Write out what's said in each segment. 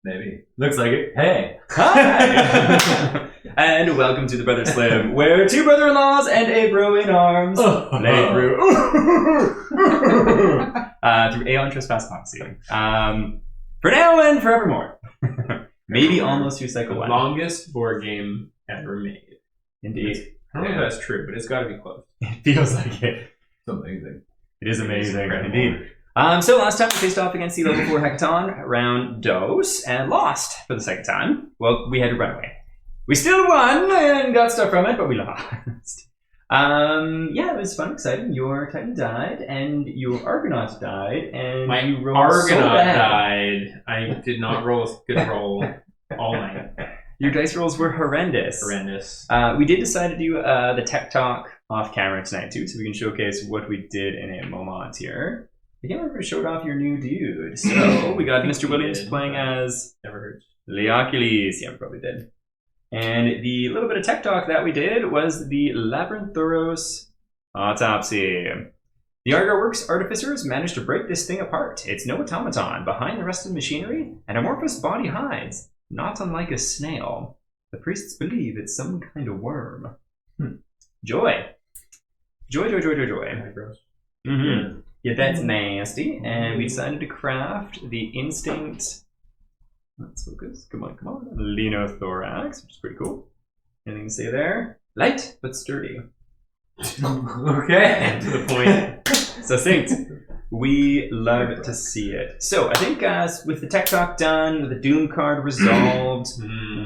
Maybe. Looks like it. Hey. Hi! And welcome to the Brother Slim, where two brother-in-laws and a bro in arms play through Aeon Trespass Odyssey. For now and forevermore. Maybe almost through cycle one. Longest board game ever made. Indeed. I don't know if that's true, but it's got to be close. It feels like it. It's amazing. It is amazing, indeed. So last time we faced off against the level 4 Hackathon, round dos, and lost for the second time. Well, we had to run away. We still won and got stuff from it, but we lost. Yeah, it was fun, exciting. Your Titan died, and your Argonaut died, and my you rolled Argonaut so bad. died. I did not roll a good roll all night. Your dice rolls were horrendous. Horrendous. We did decide to do the tech talk off camera tonight too, so we can showcase what we did in a moment here. I can't remember if we showed off your new dude. So we got Mr. Williams playing as Never heard. Leocules. Yeah, we probably did. And the little bit of tech talk that we did was the Labyrinthoros Autopsy. The Argoworks artificers managed to break this thing apart. It's no automaton. Behind the rest of the machinery, an amorphous body hides, not unlike a snail. The priests believe it's some kind of worm. Joy. Joy. Mm-hmm. Yeah, that's nasty. And we decided to craft the Instinct. Let's focus. Come on. Lenothorax, which is pretty cool. Anything to say there? Light, but sturdy. Okay. To the point. Succinct. We love to see it. So I think with the tech talk done, with the Doom card resolved,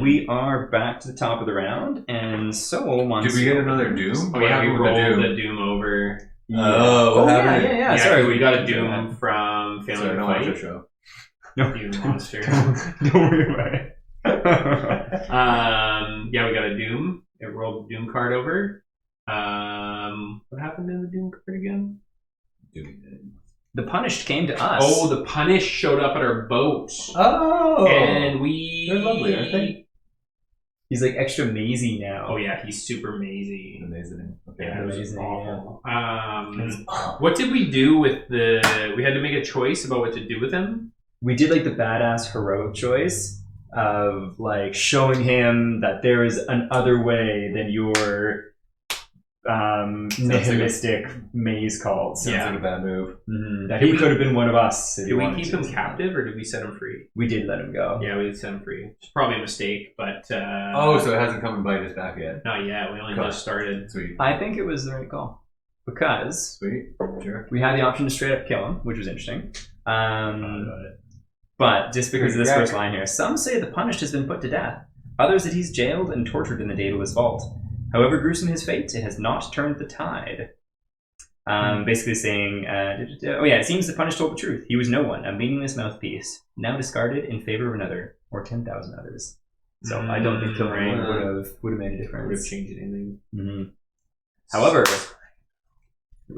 we are back to the top of the round. And so once did we get another Doom? Oh yeah, we rolled the Doom over. Oh, yeah. Sorry, we got a Doom from Family Sorry, no Fight. Monster Show. No. Doom monster. Don't worry about it. Yeah, we got a Doom. It rolled the Doom card over. What happened in the Doom card again? The Punished came to us. Oh, the Punished showed up at our boat. Oh! And we... They're lovely, aren't they? He's like extra mazy now. Oh yeah, he's super mazy. Amazing. Okay. Yeah, it was Amazing, awful. What did we do with the... We had to make a choice about what to do with him? We did like the badass heroic choice of like showing him that there is an other way than your nihilistic maze calls. Sounds like a bad move. That he could have been one of us. Did we keep him captive or did we set him free? We did let him go. Yeah, we did set him free. It's probably a mistake, but... oh, so it hasn't come and bite us back yet? Not yet. We only just started. Sweet. I think it was the right call. Because Sweet. Sure. we had the option to straight up kill him, which was interesting. But just because of this first line here, some say the Punished has been put to death. Others that he's jailed and tortured in the Daedalus Vault. However gruesome his fate, it has not turned the tide. Basically saying, it seems the Punished told the truth. He was no one, a meaningless mouthpiece, now discarded in favor of another, or 10,000 others. So I don't think killing him would have made a difference. Would have changed anything. However,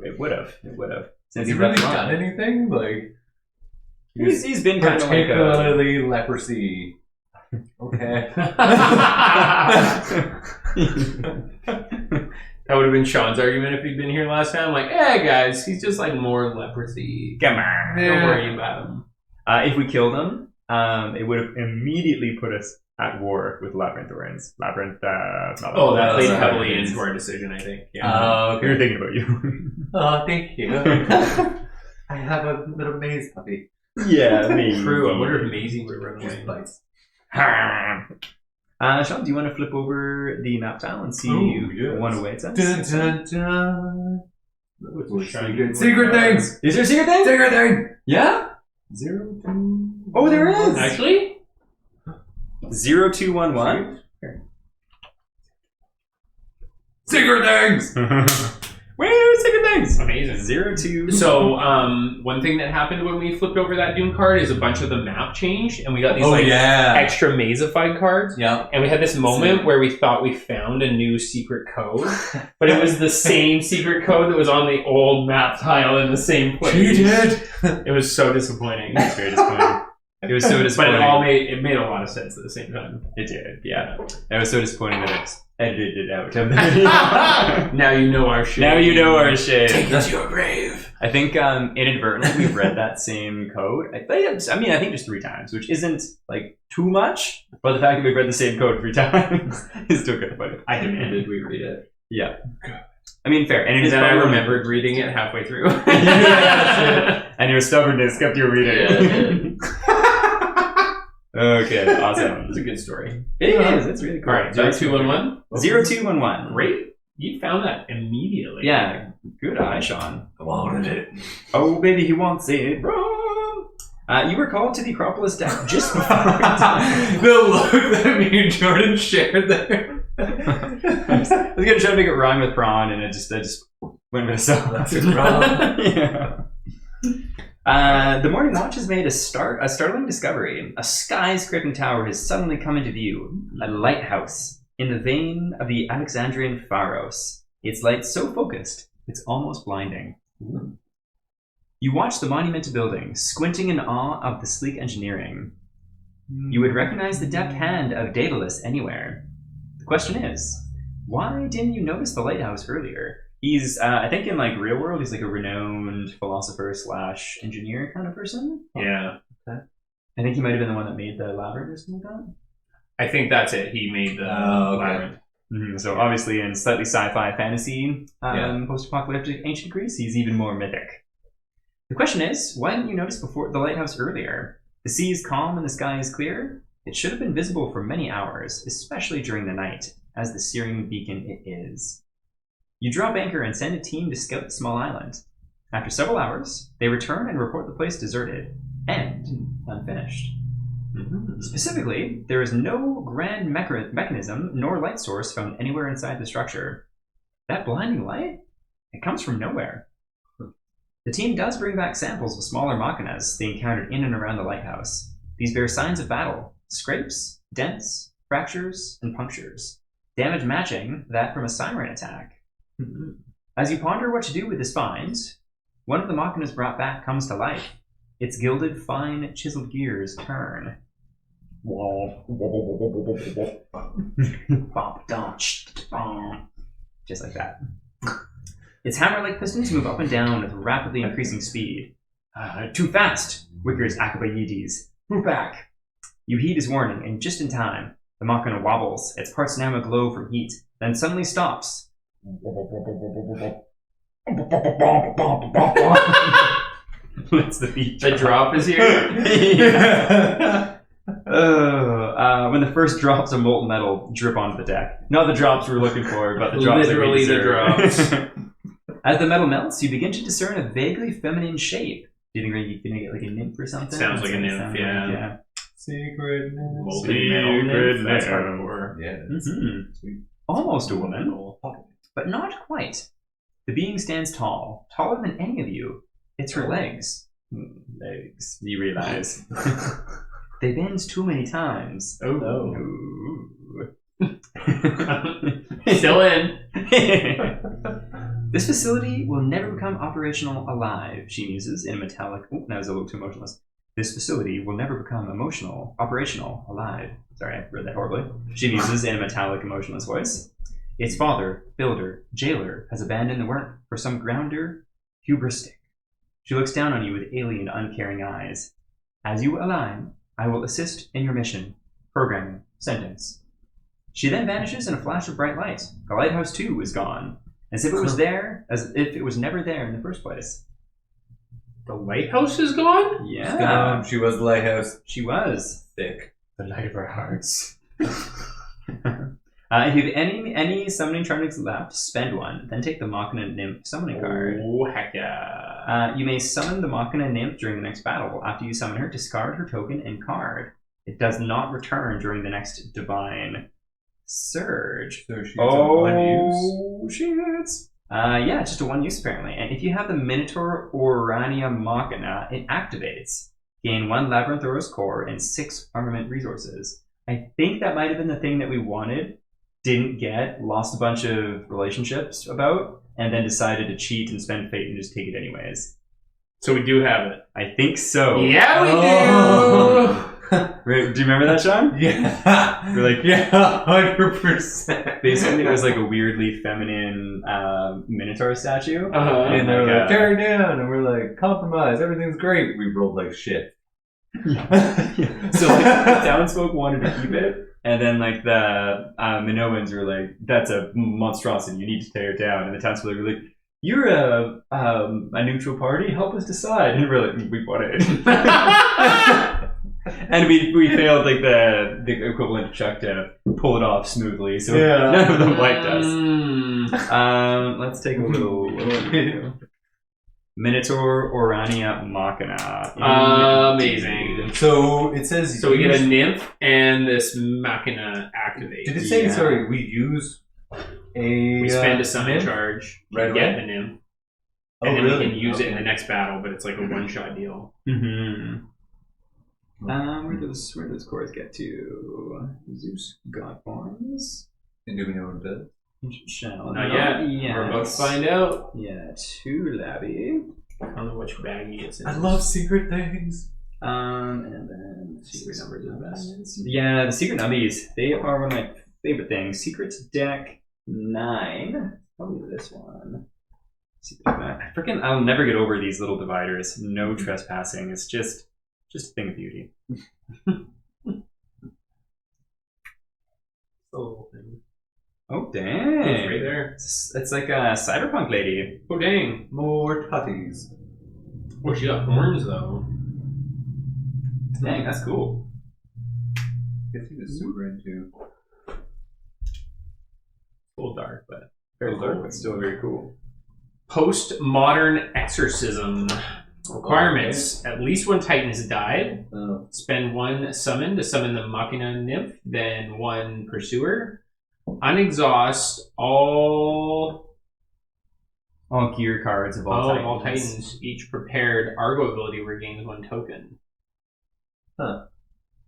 it would have. Has he really done anything? Like, he's been kind of like particularly leprosy. Okay. That would have been Sean's argument if he'd been here last time. Like, guys, he's just like more leprosy. Come on. Don't worry about him. If we killed him, it would have immediately put us at war with Labyrinthorans. That played heavily into our decision, I think. Yeah. Okay. We were thinking about you. Oh, thank you. I have a little maze puppy. Yeah, me. True. I wonder if Maisie would run away. Bites. Sean, do you want to flip over the map tile and see what awaits us? Dun, dun, dun. Secret things! Is there a secret thing? Secret thing! Yeah? 0, 2. Oh, there is! Actually? 0211. Secret things! Where secret things? Amazing. 02. So, one thing that happened when we flipped over that Doom card is a bunch of the map changed, and we got these extra mazified cards. Yeah. And we had this moment where we thought we found a new secret code, but it was the same secret code that was on the old map tile in the same place. You did! It was so disappointing. It's very disappointing. It was so disappointing. But it made a lot of sense at the same time. It did, yeah. It was so disappointing that it edited it out. Now you know our shit. Now you know our shit. Take it to your grave. I think inadvertently we've read that same code. I think just 3 times, which isn't like too much, but the fact that we've read the same code 3 times is still kind of funny. I demanded we read it. Yeah. I mean, fair. And, And then I remembered reading it halfway through. and your stubbornness kept you reading. Okay, awesome. It's a good story. It is. It's really cool. All right, 0211. 0211. Great. You found that immediately. Yeah. Good eye, Sean. I wanted it. Oh, baby, he wants it. Run! You were called to the Acropolis deck just before time. The look that me and Jordan shared there. I was gonna try to make it rhyme with prawn, and I just went with a song. That's wrong. Yeah. The Morning Watch has made a startling discovery. A sky-scraping tower has suddenly come into view. A lighthouse in the vein of the Alexandrian Pharos. Its light so focused, it's almost blinding. You watch the monumental building, squinting in awe of the sleek engineering. You would recognize the deft hand of Daedalus anywhere. The question is, why didn't you notice the lighthouse earlier? He's, I think in like real world, he's like a renowned philosopher / engineer kind of person. Yeah. I think he might have been the one that made the labyrinth or something like that. I think that's it. He made the labyrinth. So obviously in slightly sci-fi fantasy, post-apocalyptic ancient Greece, he's even more mythic. The question is, why didn't you notice before the lighthouse earlier? The sea is calm and the sky is clear. It should have been visible for many hours, especially during the night, as the searing beacon it is. You drop anchor and send a team to scout the small island. After several hours, they return and report the place deserted and unfinished. Specifically, there is no grand mechanism nor light source found anywhere inside the structure. That blinding light? It comes from nowhere. The team does bring back samples of smaller machinas they encountered in and around the lighthouse. These bear signs of battle, scrapes, dents, fractures, and punctures. Damage matching that from a siren attack. As you ponder what to do with this find, one of the machinas brought back comes to life. Its gilded, fine, chiseled gears turn. Just like that. Its hammer-like pistons move up and down with rapidly increasing speed. Too fast, whickers Achabayides. Move back. You heed his warning, and just in time, the machina wobbles, its parts now aglow from heat, then suddenly stops. Lets the beat drop. The drop is here. When the first drops of molten metal drip onto the deck. Not the drops we were looking for, but the drops Literally that we the drops. As the metal melts, you begin to discern a vaguely feminine shape. Do you think you're going to get like a nymph or something? Sounds like a nymph, yeah. Secret Secret That's hardcore. Yeah. Mm-hmm. Almost a woman, but not quite. The being stands tall, taller than any of you. It's her legs. Legs, you realize. They bend too many times. Oh. Still in. This facility will never become operational alive, she muses in a metallic... Oh, that was a little too emotionless. This facility will never become operational alive. Sorry, I read that horribly. She muses in a metallic, emotionless voice. Its father, builder, jailer, has abandoned the work for some grounder, hubristic. She looks down on you with alien, uncaring eyes. As you align, I will assist in your mission. Programming. Sentence. She then vanishes in a flash of bright light. The lighthouse, too, is gone. As if it was there, as if it was never there in the first place. The lighthouse is gone? Yeah. She was the lighthouse. She was. Thick. The light of our hearts. If you have any summoning charges left, spend one. Then take the Machina Nymph summoning card. Oh, heck yeah. You may summon the Machina Nymph during the next battle. After you summon her, discard her token and card. It does not return during the next Divine Surge. So she's one use. Shit. Yeah, just a one use apparently. And if you have the Minotaur Orania Machina, it activates. Gain 1 Labyrinthoros core and 6 armament resources. I think that might have been the thing that we wanted, didn't get, lost a bunch of relationships about, and then decided to cheat and spend fate and just take it anyways. So we do have it. I think so. Yeah, we do! Right, do you remember that, Sean? Yeah. We're like, yeah, 100%. basically it was like a weirdly feminine Minotaur statue. Uh-huh. And they're Like, like, tear it down. And we're like, compromise. Everything's great. We rolled like shit. So like the townsfolk wanted to keep it, and then like the Minoans were like, "That's a monstrosity. You need to tear it down." And the townsfolk were like, "You're a neutral party. Help us decide." And we're like, "We want it." And we failed like the equivalent of Chuck to pull it off smoothly, so none of them liked us. Let's take a little Minotaur Orania Machina. Amazing. So it says. So we get a nymph and this machina activate. Did it say? Sorry, we use a. We spend a summon charge to right get away? the nymph, Oh, and then really? we can use it in the next battle. But it's like a one-shot deal. Mm-hmm. Where does cores get to? Zeus God forms. And do we know what it does? Shall Not yet. We're about to find out. Yeah, 2 labby. I don't know which baggie it's in. I love secret things. And then secret numbers are best. Yeah, the secret numbies. They are one of my favorite things. Secrets deck 9. Probably this one. I'll never get over these little dividers. No trespassing. It's just a thing of beauty. Oh, thing. Oh dang! It's right there. It's like a cyberpunk lady. Oh dang! More tutties. Oh, she got horns though. Dang, that's cool. Guess he was super into. A little dark, but Very dark, but still very cool. Postmodern exorcism. Requirements. At least one Titan has died. Oh. Spend 1 summon to summon the Machina Nymph, then 1 Pursuer. Unexhaust all Gear cards of all Titans. all Titans. Each prepared Argo ability regains 1 token. Huh.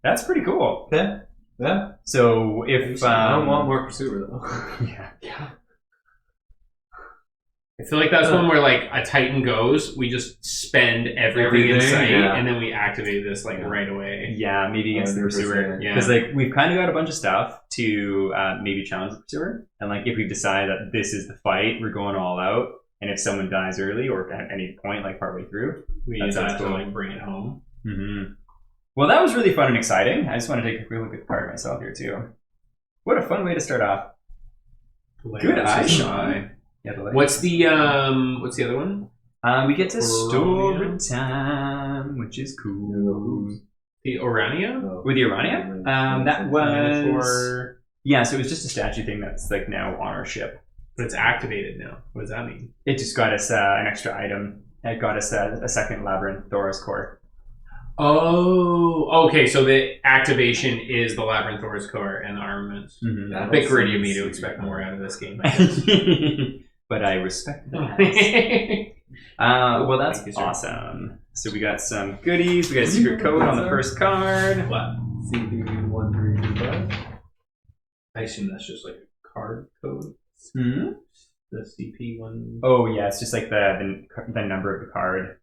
That's pretty cool. Okay. Yeah. So if I don't want more Pursuer though. Yeah. I feel like that's one where like a Titan goes, we just spend everything in sight, and then we activate this like right away. Yeah, maybe against the 100%. Pursuer. Yeah. Because like we've kind of got a bunch of stuff to maybe challenge the Pursuer, and like if we decide that this is the fight, we're going all out, and if someone dies early or at any point like partway through, We that use sounds that to cool. like bring it home. Mm-hmm. Well, that was really fun and exciting. I just want to take a quick look at the card myself here too. What a fun way to start off. Good eye, Sean. Yeah, What's the other one? we get to story Orania? time, which is cool. The Orania? Oh. With the Urania? That was... Minotaur. Yeah, so it was just a statue thing that's like now on our ship. But it's activated now. What does that mean? It just got us an extra item. It got us a second Labyrinth Thoros core. Oh, okay. So the activation is the Labyrinth Thoros core and the armaments. Mm-hmm. A bit gritty of me to expect more out of this game. I guess. But I respect that. Well, that's Thank you, sir. awesome. So we got some goodies. We got a secret code on the first card. What? CP1325. I assume that's just like a card code. Hmm? The CP one. Oh yeah, it's just like the number of the card.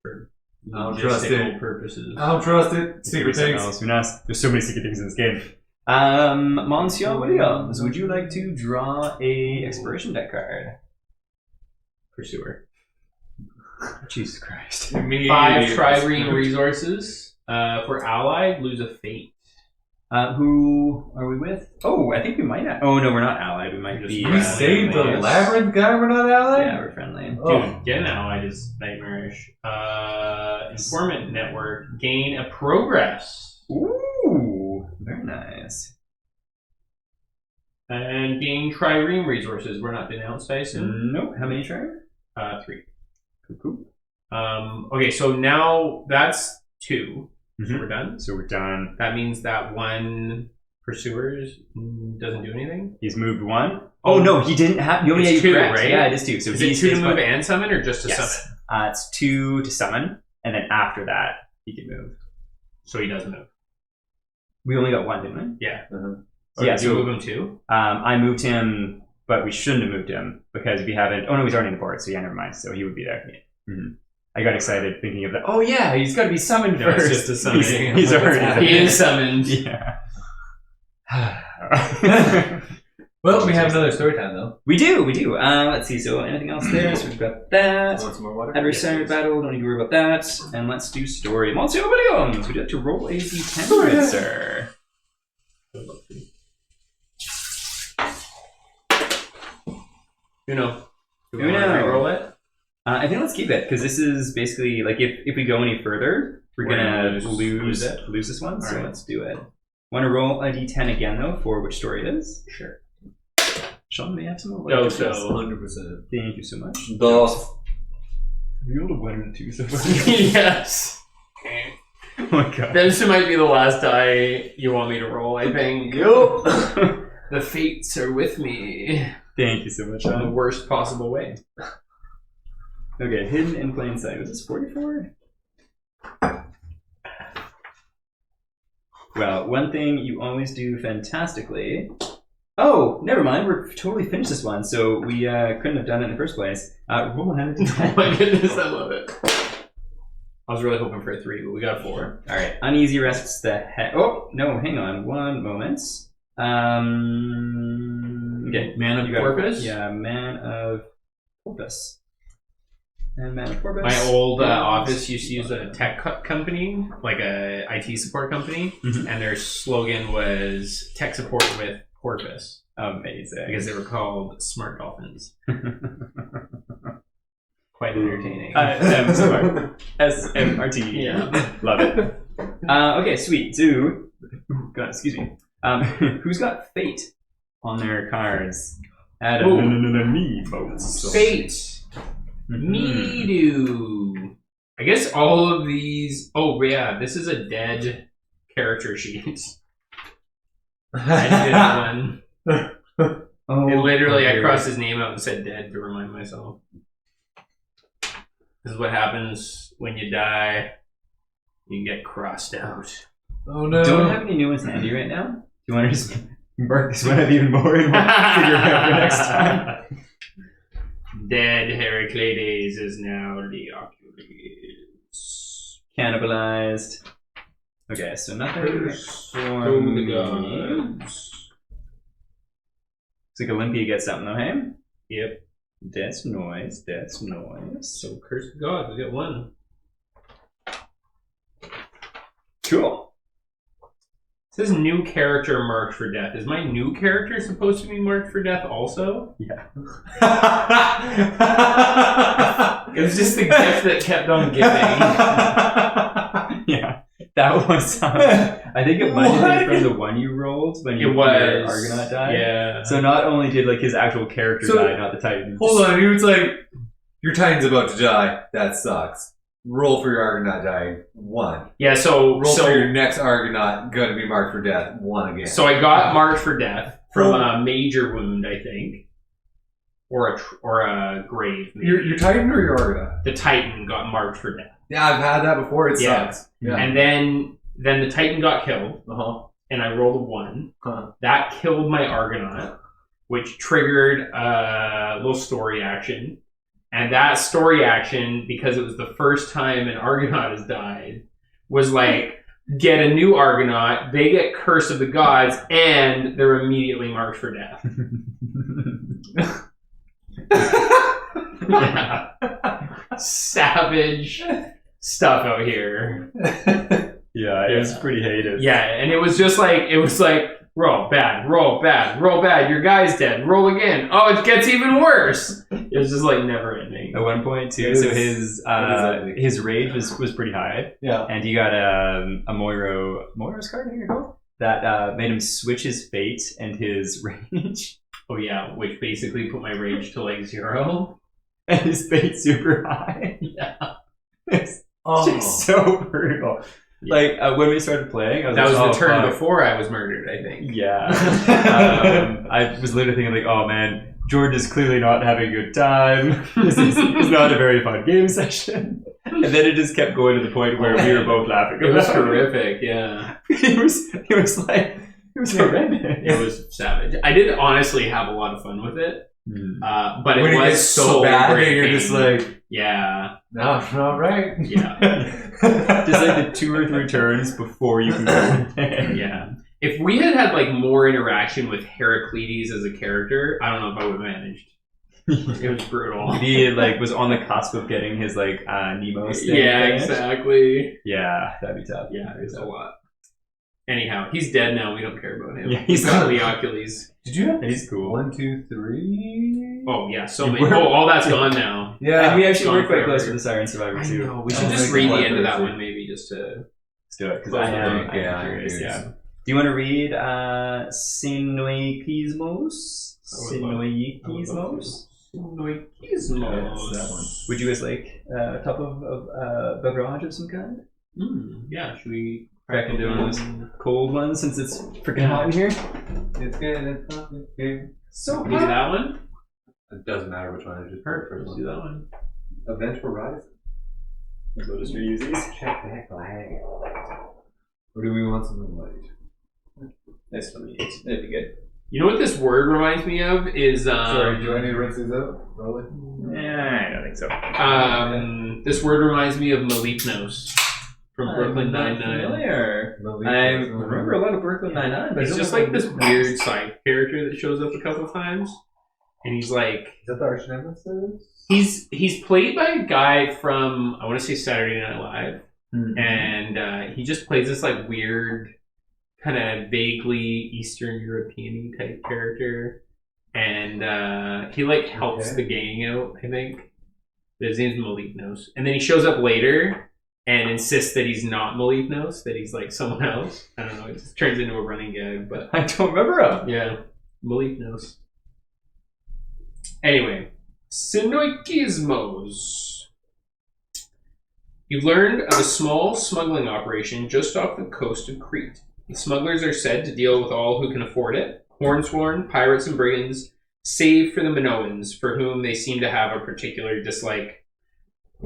For I don't trust logistical it. purposes. I don't trust it. Secret Something things. else. Who knows? There's so many secret things in this game. Monsieur Williams, would you like to draw a exploration deck card? Pursuer. Jesus Christ. 5 trireme resources. For allied, lose a fate. Who are we with? Oh, I think we might have. Oh no, we're not allied. We might be. We saved the Labyrinth guy, we're not allied? Yeah, we're friendly. Dude, Oh. getting allied is nightmarish. Informant network. Gain a progress. Ooh, very nice. And being trireme resources. We're not denounced, I assume. Nope. How many try? 3. Cool. Okay, so now that's 2. So Mhm. we're done. So we're done. That means that 1 pursuers doesn't do anything. He's moved 1. Oh no, he didn't have. You only It's had 2, correct. right? Yeah, it is 2. So Is it he's 2 to he's move fine. and summon, or just to Yes. summon? It's 2 to summon, and then after that he can move. So he doesn't move. We only got 1, didn't we? Yeah. Uh-huh. Or Yeah, did you so- move him too? I moved him, but we shouldn't have moved him because we haven't. Oh no, he's already on the board, so yeah, never mind. So he would be there. Mm-hmm. I got excited thinking of that. Oh yeah, he's got to be summoned No, it's first. just a summoning. He's already there. He is summoned. Yeah. Well, we have another story time though. We do. Let's see. So anything else there? So we've got that. Want some more water? Adversary battle. Don't need to worry about that. And let's do story. Monsieur Williams, would you like to roll a d10, good sir? Uno. Do we Uno. want to roll it? I think let's keep it because this is basically like if we go any further, we're gonna lose this one. So Alright. let's do it. Want to roll a d10 again though for which story it is? Sure. Sean may have some. No, so 100%. Thank you so much. Dos. You rolled a 1 and a 2 so far. yes. Oh my god. This might be the last die you want me to roll, I think. Yup. The fates are with me. Thank you so much, In the Sean. worst possible way. Okay, hidden in plain sight. Was this 44? Well, one thing you always do fantastically. Oh, never mind. We're totally finished this one, so we couldn't have done it in the first place. Roll a 100 Oh my goodness, I love it. I was really hoping for a 3, but we got 4. All right, uneasy rests the head. Oh no, hang on, one moment. Okay, Man of you got- Porpoise? Yeah, man of porpoise. And man of porpoise. My old Yeah. office used to use a tech company, like a IT support company, Mhm. and their slogan was tech support with porpoise Amazing. because they were called smart dolphins. Quite entertaining. SMRT. SMRT. Yeah. Love it. Okay, sweet. So, God, excuse me. Who's got fate on their cards? Adam. Ooh. Me, folks. Fate. Mhm. Me do. I guess all of these. Oh yeah, this is a dead character sheet. I did one. Oh, It literally, I okay. crossed his name out and said dead to remind myself. This is what happens when you die. You get crossed out. Oh no. Don't have any new ones handy right now. Do you want to just mark this one up even more and we'll figure it out for next time? Dead Heraclides is now Leocules. Cannibalized. Okay, so nothing for Home of the me. gods. Looks like Olympia gets something though, hey? Yep. That's noise. So curse the gods. We get one. Cool. It says new character marked for death. Is my new character supposed to be marked for death also? Yeah. It was just the gift that kept on giving. Yeah. That was I think it might have been from the one you rolled when you It was. your Argonaut died. Yeah. So not only did like his actual character So- die, not the Titan. Hold on, he was like, your Titan's about to die. That sucks. Roll for your Argonaut dying. 1. Yeah, so Roll for your next Argonaut going to be marked for death. 1 again. So I got marked for death from a major wound, I think, or a grave. Maybe. your Titan or your Argonaut? The Titan got marked for death, Yeah, I've had that before. It Yeah. sucks. Yeah. and then the Titan got killed, Uh-huh. and I rolled a 1. Huh. That killed my Argonaut, which triggered a little story action. And that story action, because it was the first time an Argonaut has died, was like, get a new Argonaut, they get Curse of the Gods, and they're immediately marked for death. Yeah. Savage stuff out here. Yeah, it was pretty hated. Yeah, and it was like, roll bad, roll bad, roll bad, your guy's dead, roll again. Oh, it gets even worse. It was just like never ending. At one point too, It so is ugly. his rage was pretty high, Yeah. and he got a Moiro's card. I think you go. That made him switch his fate and his rage, Oh yeah, which basically put my rage to like 0. and his fate super high. Yeah. It's Oh. just so brutal. Like when we started playing, I was That was like, the turn fuck. before I was murdered, I think. Yeah. I was literally thinking like, oh man, George is clearly not having a good time. This is not a very fun game session. And then it just kept going to the point where we were both laughing. It was about it. horrific, yeah. It was horrendous. It was savage. I did honestly have a lot of fun with it, but it When it was gets so bad that breaking. you're just like, Yeah, no, not right. yeah, Just like the 2 or 3 turns before you can go. yeah. If we had had like more interaction with Heraclides as a character, I don't know if I would have managed. It was brutal. He like was on the cusp of getting his like Nemo thing. Yeah, exactly. Yeah, that'd be tough. Yeah, it was a lot. Anyhow, he's dead now. We don't care about him. Yeah, He's got Leocules. Did you have He's cool. 1, 2, 3? Oh yeah, so many. Oh, all that's gone now. Yeah. And we actually Gone work quite forever. close with the Siren Survivor I too. know. We Oh, should just my read the God, end of that Thursday. one, maybe, just to. Let's do it because Close I the am book. Yeah, curious. I'm Yeah. curious. Do you want to read Sinoikismos? Sinoikismos? Noikismos. That one. Would you guys like a cup of beverage of some kind? Yeah, should we Crack into one of those cold ones since it's freaking hot in here? It's good. It's complicated. So Maybe that one? It doesn't matter which one. I just Perfect. Let's do that one. Event Horizon. We'll just reuse these. Check that flag. Or do we want something light? Nice for me. That'd be good. You know what this word reminds me of is Sorry, do I need to rinse these out? Really? Yeah, I don't think so. This word reminds me of Maliknos from Brooklyn Nine-Nine. Familiar. I remember a lot of Brooklyn Nine-Nine, but He's just like this weird side character that shows up a couple times, and he's like Is that the arch nemesis? he's played by a guy from I want to say Saturday Night Live, Mm-hmm. and he just plays this like weird, kind of vaguely Eastern European type character, and he like helps the gang out. I think his name's Maliknos, and then he shows up later and insists that he's not Maliknos, that he's like someone else. I don't know. It just turns into a running gag, but I don't remember him. yeah, Maliknos. Anyway, Sinoikismos. You've learned of a small smuggling operation just off the coast of Crete. The smugglers are said to deal with all who can afford it, hornsworn, pirates, and brigands, save for the Minoans, for whom they seem to have a particular dislike.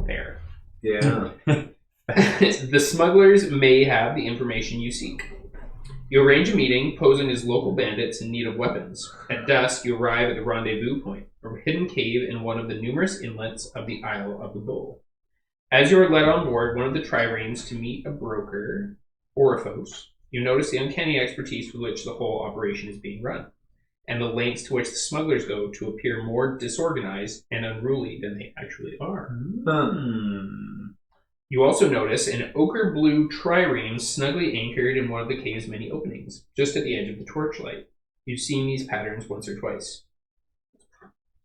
There. Yeah. The smugglers may have the information you seek. You arrange a meeting, posing as local bandits in need of weapons. At dusk, you arrive at the rendezvous point, a hidden cave in one of the numerous inlets of the Isle of the Bull. As you are led on board one of the triremes to meet a broker, Oriphos, you notice the uncanny expertise with which the whole operation is being run, and the lengths to which the smugglers go to appear more disorganized and unruly than they actually are. You also notice an ochre blue trireme snugly anchored in one of the cave's many openings, just at the edge of the torchlight. You've seen these patterns once or twice.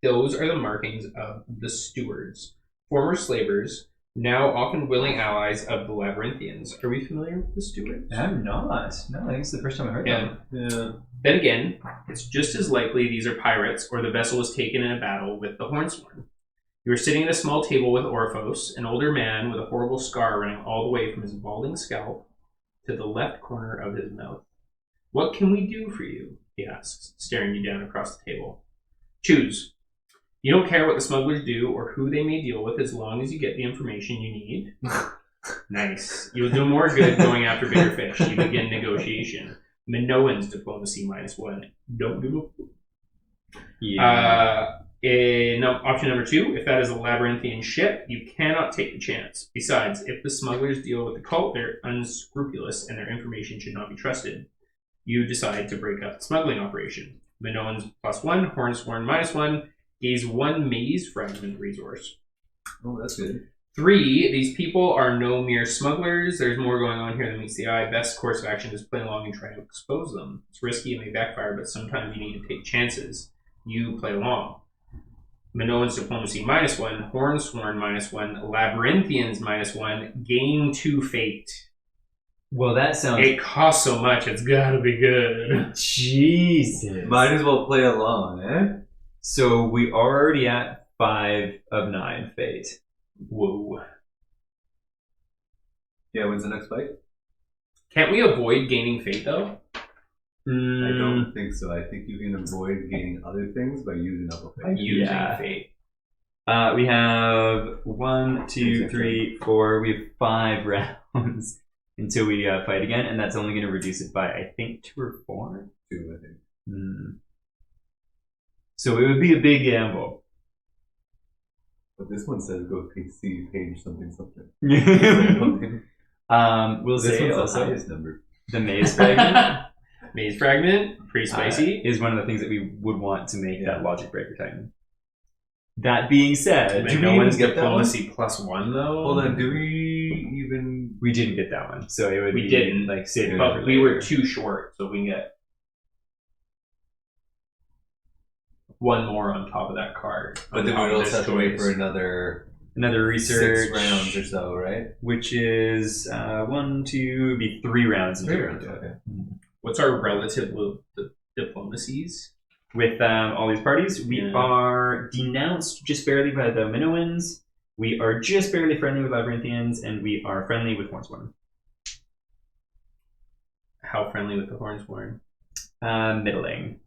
Those are the markings of the stewards, former slavers, now often willing allies of the Labyrinthians. Are we familiar with the stewards? I'm not. No, I think it's the first time I heard Yeah. Yeah. Then again, it's just as likely these are pirates or the vessel was taken in a battle with the Hornsworn. You are sitting at a small table with Orphos, an older man with a horrible scar running all the way from his balding scalp to the left corner of his mouth. What can we do for you? He asks, staring you down across the table. Choose. You don't care what the smugglers do or who they may deal with as long as you get the information you need. Nice. You'll do more good going after bigger fish. You begin negotiation. Minoan's diplomacy -1. Don't give up. Yeah. Option number 2, if that is a labyrinthian ship, you cannot take the chance. Besides, if the smugglers deal with the cult, they're unscrupulous and their information should not be trusted. You decide to break up the smuggling operation. Minoan's +1, Hornsworn -1, gains 1 maze fragment resource. Oh, that's good. 3, these people are no mere smugglers. There's more going on here than meets the eye. Best course of action is play along and try to expose them. It's risky and may backfire, but sometimes you need to take chances. You play along. Minoan's diplomacy -1, Hornsworn -1, Labyrinthians -1, gain 2 fate. Well, that sounds... It costs so much, it's gotta be good. Jesus. Might as well play along, eh? So we are already at 5 of 9 fate. Whoa. Yeah, when's the next fight? Can't we avoid gaining fate, though? I don't think so. I think you can avoid gaining other things by using up a fate. Using Yeah. fate. We have 1, 2, 3, 4. We have 5 rounds until we fight again, and that's only going to reduce it by, I think, 2 or 4. 2, I think. So it would be a big gamble. But this one says go see page something. We'll This say one's the also highest number. the maze fragment. Maze Fragment, pretty spicy. Is one of the things that we would want to make that Logic Breaker Titan. That being said, Do we no one's even get that diplomacy +1 though. Hold on, do we even... we didn't get that one, so it would We be didn't. like saving it But for we later. were too short, so we can get one more on top of that card. But then on we top of also this have to wait choice. for another Another research 6 rounds or so, right? which is 1, 2, be 3 rounds. in 3 total. rounds, okay. What's our relative diplomacies? With all these parties, we Yeah. are denounced just barely by the Minoans. We are just barely friendly with Labyrinthians, and we are friendly with Hornsworn. How friendly with the Hornsworn? Middling.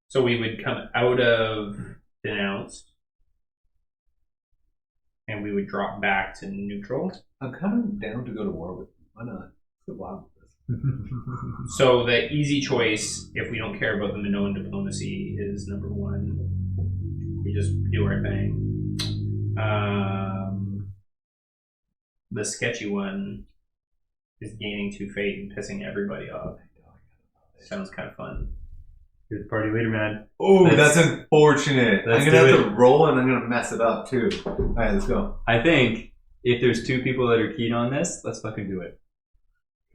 So we would come out of denounced, and we would drop back to neutral. I'm kind of down to go to war with them. Why not? Let's go wild with this. So the easy choice, if we don't care about the Minoan diplomacy, is number 1. We just do our thing. The sketchy one is gaining 2 fate and pissing everybody off. Sounds kind of fun. You're the party leader, man. Oh, Let's- that's unfortunate. let's I'm going to do have to roll and I'm going to mess it up too. Alright, let's go. I think if there's 2 people that are keen on this, let's fucking do it.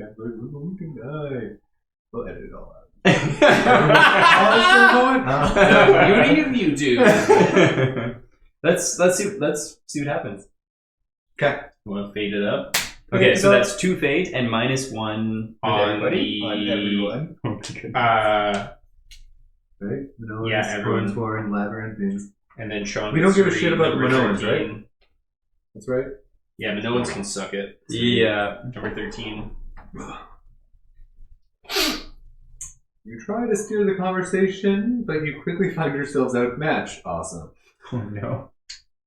Okay, we're going to die. We'll edit it all out. The beauty of YouTube. let's see what happens. Okay. You want to fade it up? Okay, so so- that's 2 fate and -1 On everybody. On everyone. Oh my goodness. Right? Minoans, Yeah, everyone. Hornsworn, Labyrinthines. And then Sean. We don't gets give a to shit read about the number Minoans, 13. right? That's right. Yeah, Minoans can suck it. Yeah. Number 13. You try to steer the conversation, but you quickly find yourselves outmatched. Awesome. Oh no.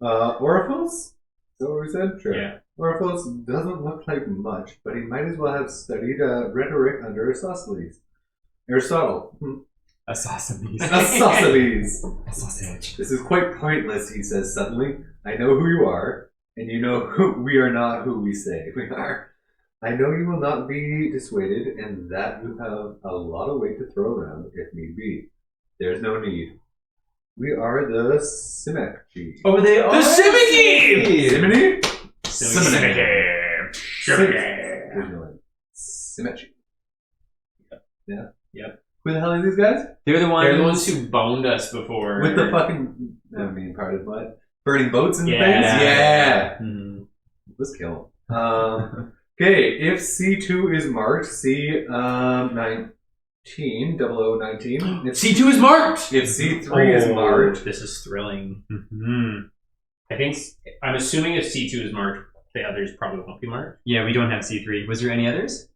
Orifos? Is that what we said? Sure. Yeah. Orifos doesn't look like much, but he might as well have studied rhetoric under Aristotle. Assassins. Isosceles. A sausage. This is quite pointless, he says suddenly. I know who you are, and you know we are not who we say we are. I know you will not be dissuaded, and that you have a lot of weight to throw around if need be. There's no need. We are the Symmetry. Oh, they are. The Symmetry! Simony? Symmetry. Symmetry. Yeah. Yep. Who the hell are these guys? They're the ones. They're the ones who boned us before. With the fucking, part of what? Burning boats and Yeah. things? Yeah. Mhm. Let's kill them. Okay, if C2 is marked, C19, 0019. If C2 is marked! If C3 is marked, This is thrilling. Mhm. I'm assuming if C2 is marked, the others probably won't be marked. Yeah, we don't have C3. Was there any others?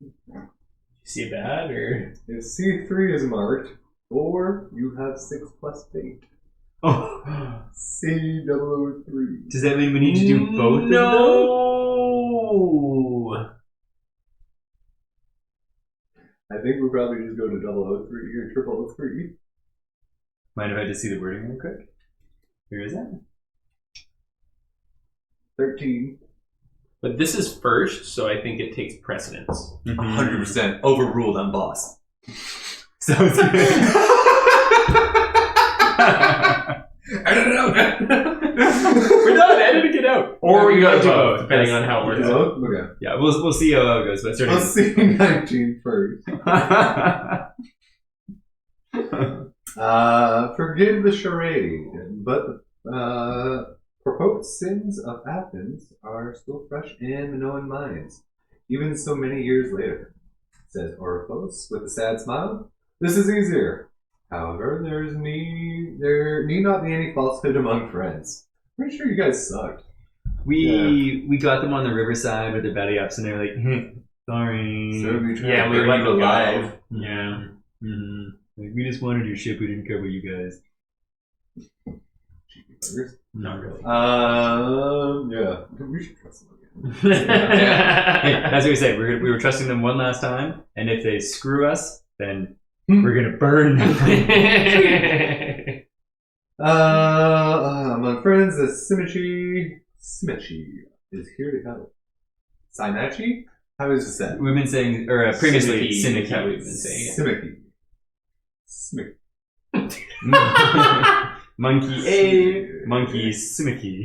You see it bad, or? if C3 is marked, or you have 6 plus fate. Oh. C003. Does that mean we need to do both of them? No! I think we'll probably just go to 003 or 003. Mind if I just see the wording real quick? Where is that? 13. But this is first, so I think it takes precedence. 100% overruled on boss. Sounds good. I don't know. We're done. Editing it out. Or we got do both, depending on how it works out. Okay. Yeah, we'll see how it goes. But Let's see 19 first. Forgive the charade, but proposed sins of Athens are still fresh in Minoan minds, even so many years later, says Orifos with a sad smile. This is easier. However, there need not be any falsehood among friends. Pretty sure you guys sucked. We got them on the riverside with their belly ups, and they're like, sorry. So we tried Yeah, to we burn let you them alive. go. Yeah. Mhm. Like, we just wanted your ship. We didn't care about you guys. Not really. Yeah. We should trust them again. Hey, as we said, we were trusting them one last time, and if they screw us, then we're gonna burn them. Among friends, the Symmetry is here to help. Sinachi? How is it said? We've been saying, or previously, Simicky is how Simicky. we've been saying it. Simicky. Monkey A, monkey Simicky.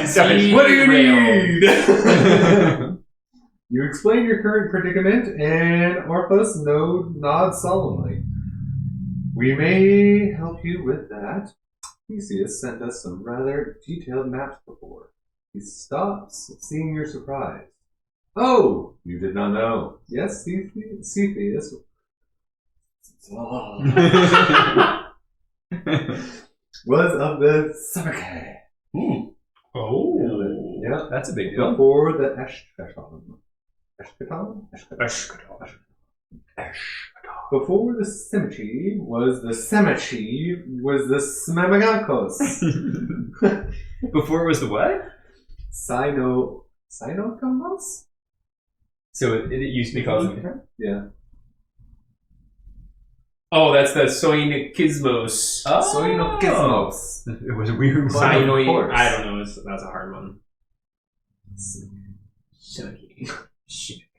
Sorry, what do you derailed. need? You explain your current predicament, and Orphos nods solemnly. We may help you with that. Theseus sent us some rather detailed maps before. He stops, seeing your surprise. Oh, you did not know. Yes, Theseus. Was of the Samikai. Oh. Yeah. That's a big deal. Before the Eshketon. Before the Semichi was the Smamagakos. Before it was the what? Sinocomos? So it used to be called something different? Yeah. Oh, that's the Soinokismos. Soinokismos. It was a weird one. Sinoi. I don't know. That's a hard one.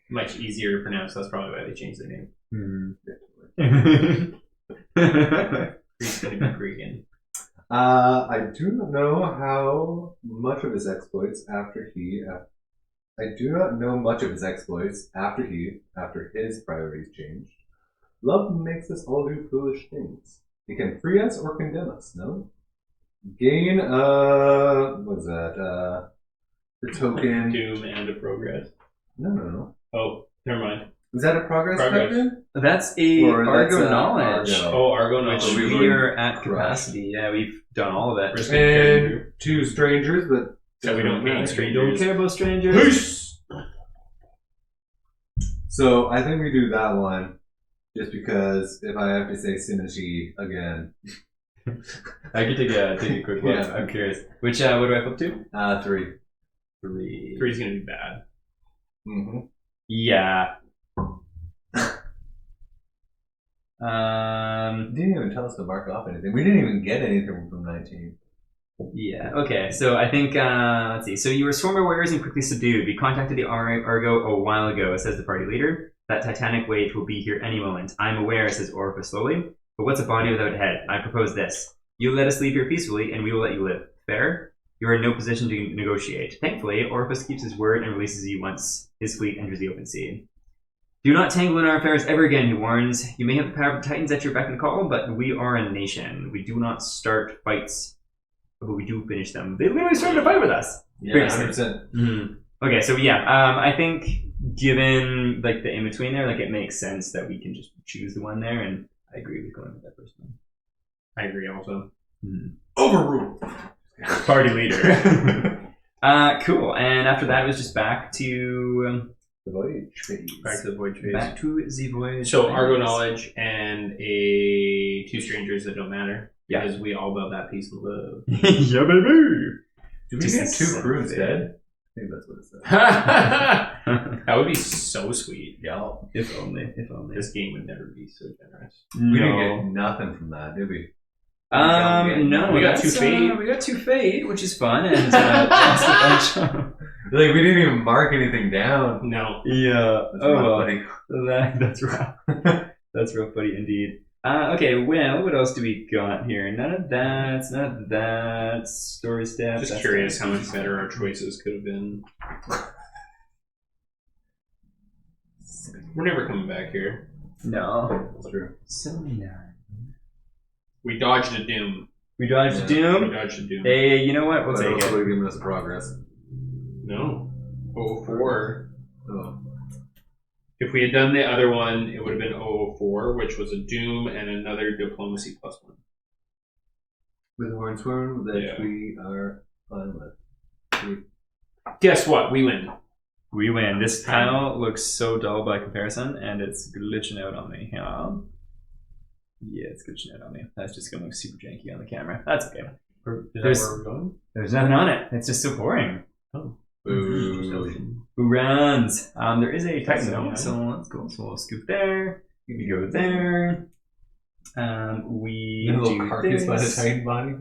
Much easier to pronounce. That's probably why they changed their name. Greek's gonna be Greekin. I do not know how much of his exploits after his priorities changed. Love makes us all do foolish things. It can free us or condemn us, no? Gain, what is that? The token. Doom and a progress. No. Oh, never mind. Is that a progress Progress. token? That's a Or that's Argo a knowledge. Argo. Oh, Argo Which knowledge. we are at capacity. Yeah, we've done all of that. Risk and carry. And two strangers, but So we don't gain We strangers. don't care about strangers. Peace. So I think we do that one, just because if I have to say Synergy again. I could take a quick look. Yeah. I'm curious. Which what do I flip to? 3. 3. Three's gonna be bad. Mm-hmm. Yeah. Didn't even tell us to mark off anything. We didn't even get anything from 19. Yeah, okay. So I think, let's see. So you were swarmed by warriors and quickly subdued. We contacted the Argo a while ago, says the party leader. That titanic wave will be here any moment. I'm aware, says Orpha slowly. But what's a body without a head? I propose this. You let us leave here peacefully, and we will let you live. Fair? You are in no position to negotiate. Thankfully, Orpheus keeps his word and releases you once his fleet enters the open sea. Do not tangle in our affairs ever again, he warns. You may have the power of the Titans at your beck and call, but we are a nation. We do not start fights, but we do finish them. They literally started a fight with us. Yeah, Previously. 100%. Mm-hmm. Okay, so yeah, I think given like the in between there, like it makes sense that we can just choose the one there, and I agree with going with that first one. I agree also. Overruled. Party leader. Cool. And after that, it was just back to The voyage phase. Back to the void phase. back to the voyage. So phase. Argo knowledge and a two strangers that don't matter. Yeah. Because we all love that peace and love. Yeah, baby. Do we Just get 2 send crew it. instead? I think that's what it said. That would be so sweet. Yeah. If only. This game would never be so generous. We didn't get nothing from that, did we? No, We got that's, 2 fate. we got 2 fate, which is fun, and that's a bunch. Like, we didn't even mark anything down. No. Yeah. That's Oh rough, well. buddy. That's rough. That's real funny indeed. Okay, well, what else do we got here? None of that. Story steps. Just that's curious fine. how much better our choices could have been. We're never coming back here. No. That's true. 79. We dodged a doom. We dodged Yeah. We Doom. dodged a doom. Hey, you know what? We'll But take also it. would have given us a progress. No. 04. Oh. If we had done the other one, it would have been 004, which was a doom and another diplomacy +1. With Hornsworn, that Yeah. we are fine with. Guess what? We win. We win. This tile looks so dull by comparison, and it's glitching out on me. Yeah, it's glitching out on me. That's just going to look super janky on the camera. That's okay. There's- where we're going? There's nothing on it. It's just so boring. Boo. Who runs? There is a Titan So, though, yeah. so let's go. So we'll scoop there. We go there. We The little do carcass by the this. Titan body.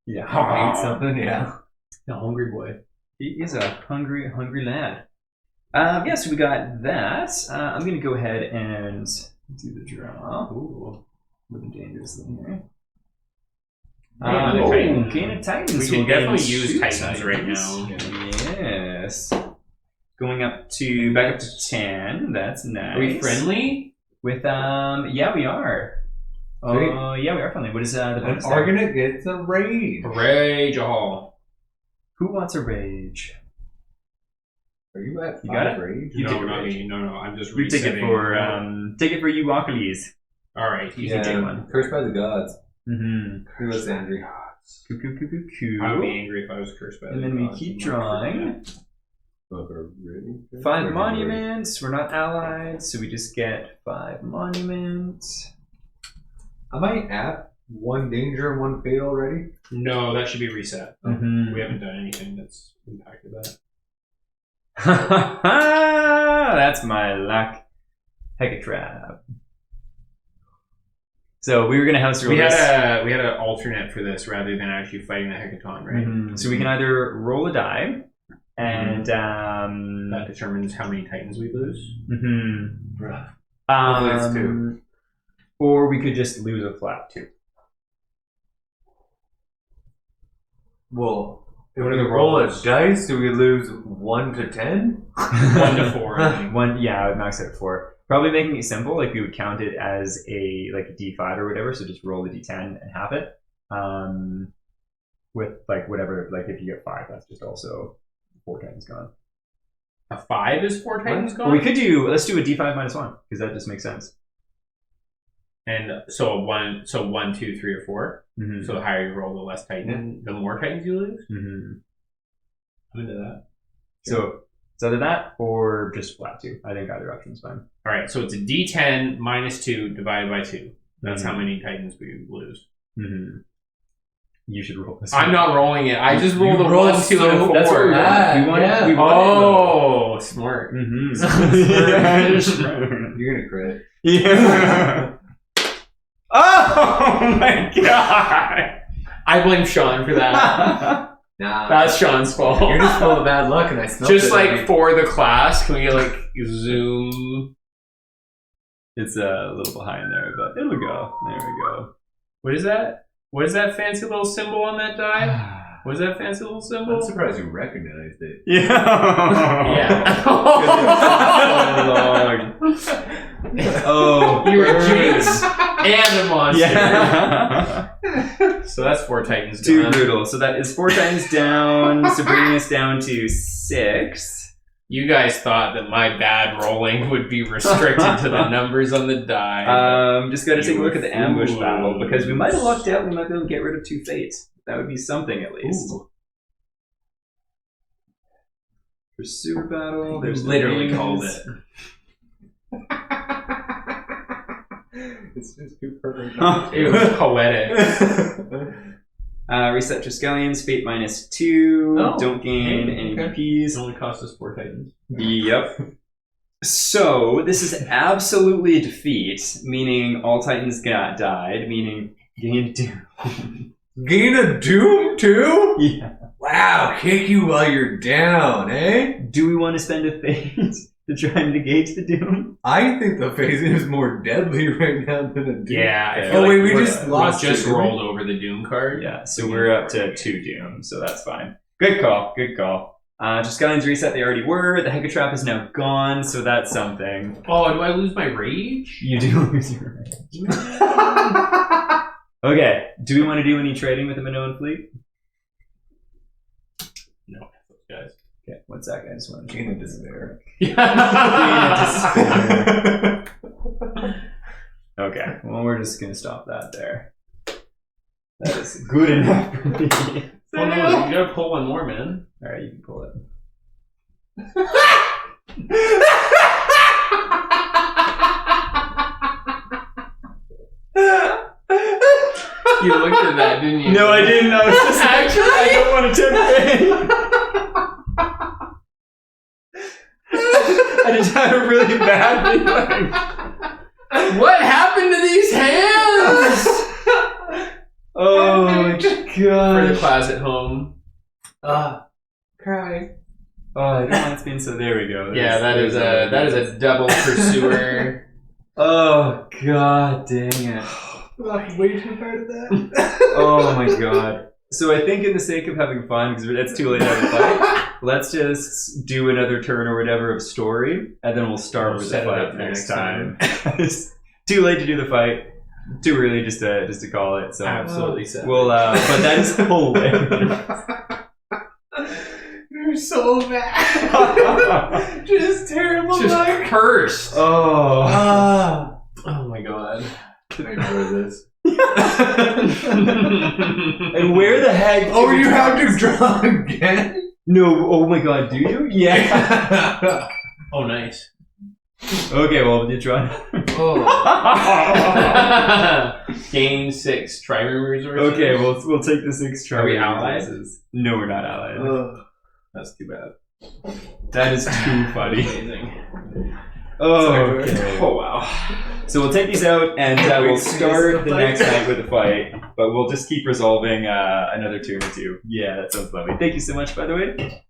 Yeah. Eat something, yeah. The hungry boy. He is a hungry lad. So we got that. I'm going to go ahead and do the draw. Ooh, looking dangerously here. Gain a Titan. We can definitely use Titans right now. Yes. Going back up to 10. That's nice. Are we friendly? With yeah, we are. Oh, yeah, we are friendly. What is the An bonus? Argonaut gets a raid. Rage Hall. Who wants a rage? Are you at You got 5 it? rage? You No, take a not rage. me. No, I'm just You take resetting. it for you, Achilles. All right. You can take one. Cursed by the gods. Mm-hmm. Who was angry? I would be angry if I was cursed by And the then we gods. keep drawing. Really? 5 monuments. We're not allied, so we just get 5 monuments. Am I at 1 danger and 1 fate already? No, that should be reset. Mm-hmm. We haven't done anything that's impacted that. That's my luck. Hecatrap. So we were gonna house roll We this. had an alternate for this rather than actually fighting the Hecaton, right? Mhm. So we can either roll a die, and That determines how many Titans we lose. Hopefully it's 2. Or we could just lose a flat 2. Well, if What we are the roll a rolls? dice, do we lose 1 to 10? 1 to 4. I think. I would max it at 4. Probably making it simple, like we would count it as a D5 or whatever. So just roll the D10 and half it. With whatever, if you get 5, that's just also 4 Titans gone. A 5 is 4 Titans Or gone? let's do a D5 minus 1 because that just makes sense. And so a 1, 2, 3, or 4. Mm-hmm. So the higher you roll, the less Titan, the more Titans you lose. Mm-hmm. I'm into that. So it's either that or just flat 2. I think either option's fine. All right, so it's a D10 minus 2 divided by 2. That's how many Titans we lose. Mm-hmm. You should roll this. I'm not rolling it. I just rolled a rolled 1, 2, so- and a 4. That's what we Ah, want. yeah. We want Oh, smart. Mm-hmm. You're gonna crit. Yeah. Oh my god! I blame Sean for that. Nah. That's Sean's fault. You're just full of bad luck, and I smelled Just it. for the class, can we get zoom? It's a little behind there, but it'll go. There we go. What is that? What is that fancy little symbol on that die? What is that fancy little symbol? I'm surprised you recognized it. Yeah. Oh, You were a birds. jinx and a monster. Yeah. So that's 4 Titans Too gone. brutal. So that is 4 times down, so bringing us down to 6. You guys thought that my bad rolling would be restricted to the numbers on the die. Just got to take a look at the ambush Ooh. battle because we might have lucked out. We might be able to get rid of 2 fates. That would be something at least. Ooh. Pursuer battle. There's literally names. called it. It's just too perfect. It was poetic. Reset Triskelions, fate minus 2. Oh, Don't gain okay, any okay. PPs. It only cost us 4 Titans. Yep. So this is absolutely a defeat, meaning all Titans got died, meaning gain 2. Gain a doom too? Yeah. Wow, kick you while you're down, eh? Do we want to spend a fate to try and negate the doom? I think the phase is more deadly right now than a doom. Yeah, I Yeah. feel Oh, like wait, we we're- just lost We just it, didn't we? rolled over the Doom card. Yeah, so we're up to 2 doom, so that's fine. Good call, good call. Triskelions reset, they already were. The Hecatrap is now gone, so that's something. Oh, do I lose my rage? You do lose your range. Okay, do we want to do any trading with the Minoan fleet? No, guys. Okay, one sec, I just want to Gain a despair. Okay, well, we're just going to stop that there. That is good enough for me. Oh no, you gotta pull one more, man. Alright, you can pull it. You looked at that, didn't you? No, I didn't. I was just Actually? I don't want to tempt I just had a really bad feeling. ectoplasm at home. Cry. Oh, it reminds me. So there we go. Yeah, that is a double pursuer. Oh god, dang it! Way too far to that. Oh my god. So I think, in the sake of having fun, because it's too late to have a fight, let's just do another turn or whatever of story, and then we'll start with the set it fight up next next time. It's too late to do the fight. Too early just to call it. So Absolutely sad. we'll. But that is hilarious. You're so bad. Just terrible Just luck. cursed. Oh. Oh my god. I enjoy this. And where the heck? Oh, you have to draw again? No. Oh my god. Do you? Yeah. Oh, nice. Okay. Well, you draw. Oh. Gain 6 trireme resources. Okay. We'll take the 6 try. Are we allied? No, we're not allied. That's too bad. That is too funny. Amazing. Oh, okay. Oh wow. So we'll take these out, and we'll start the next night with a fight. But we'll just keep resolving another turn or two. Yeah, that sounds lovely. Thank you so much, by the way.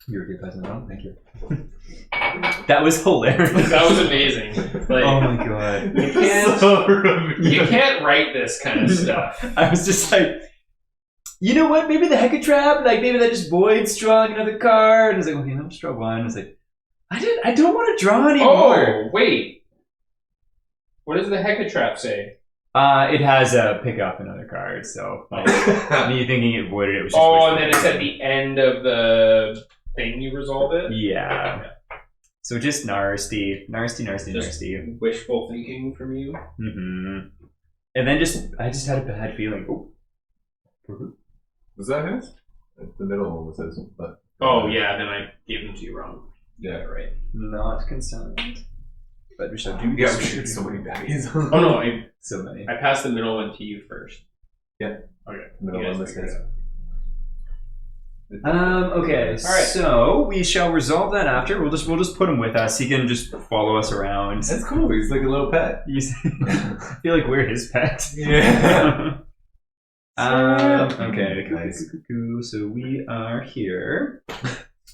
You're a good person, no? Thank you. That was hilarious. That was amazing. Like, oh my god. You can't write this kind of stuff. I was just like, you know what? Maybe the Hecatrap, like maybe that just voids drawing another card. I was like, okay, let me just draw one. I was like, I don't want to draw anymore. Oh, wait. What does the Hecatrap say? It has a pick up another card, so like, me thinking it voided it was just and then it's at the end of the thing you resolve it? Yeah. So just nasty. Wishful thinking from you. Mm-hmm. And then I just had a bad feeling. Oh. Was that his? The middle one was his. But, oh, yeah, then I gave them to you wrong. Yeah, right. Not concerned. But we shall do Yeah, this. we should so many baddies. Oh, no, So many. I passed the middle one to you first. Yeah. Okay. The middle one was figure his. it out. Okay, All right. so we shall resolve that after. We'll just put him with us. He can just follow us around. That's cool. He's like a little pet. I feel like we're his pet. Yeah. Okay. Nice. So we are here.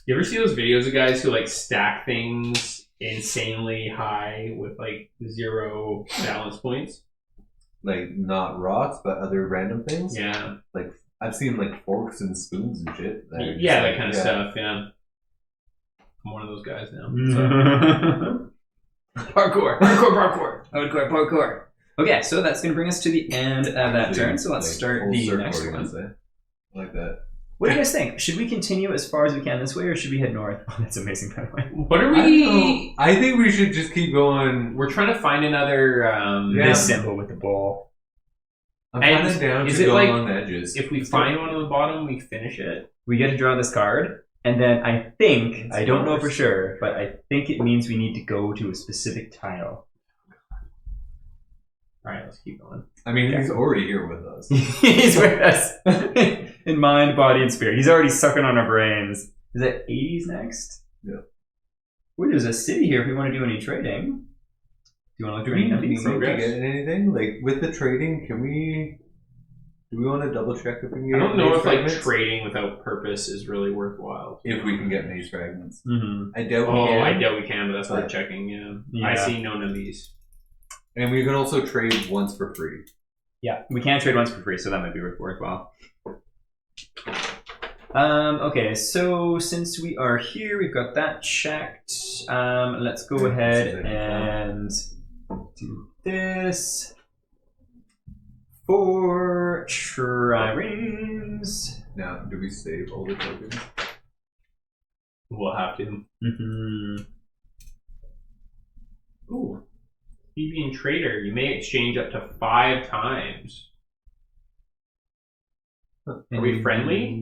You ever see those videos of guys who like stack things insanely high with like 0 balance points? Like not rocks, but other random things. Yeah. Like I've seen like forks and spoons and shit. That are just Yeah, like, that kind of yeah. stuff, yeah. I'm one of those guys now. So. Parkour. Okay, so that's going to bring us to the end of that turn. So let's Like, start full the circle, next we're gonna one. say. Like that. What do you guys think? Should we continue as far as we can this way, or should we head north? Oh, that's amazing, by the way. What are I don't we... know. I think we should just keep going. We're trying to find another... Yeah. This symbol with the bowl. I'm And kind of down is to it go like- along the edges. If we find one on the bottom, we finish it. We get to draw this card, and then I think, It's I don't know yours. for sure, but I think it means we need to go to a specific tile. Alright, let's keep going. I mean, he's already here with us. He's with us in mind, body, and spirit. He's already sucking on our brains. Is that 80s next? Yeah. Wait, there's a city here if we want to do any trading. Do you want to look Do through any we numbers? need to get anything? Like, with the trading, do we want to double check if we can I get don't know maze if like fragments? trading without purpose is really worthwhile. If we can get maze fragments. Mm-hmm. I doubt we Oh, can. I doubt we can, but that's worth But- checking, yeah. Yeah. I see no numbies. And we can also trade once for free. Yeah, we can trade once for free, so that might be worthwhile. Okay, so since we are here, we've got that checked. Let's go ahead and do this. 4 triremes. Now, do we save all the tokens? We'll have to. Mm-hmm. Ooh. Deviant Trader, you may exchange up to 5 times. Are we friendly?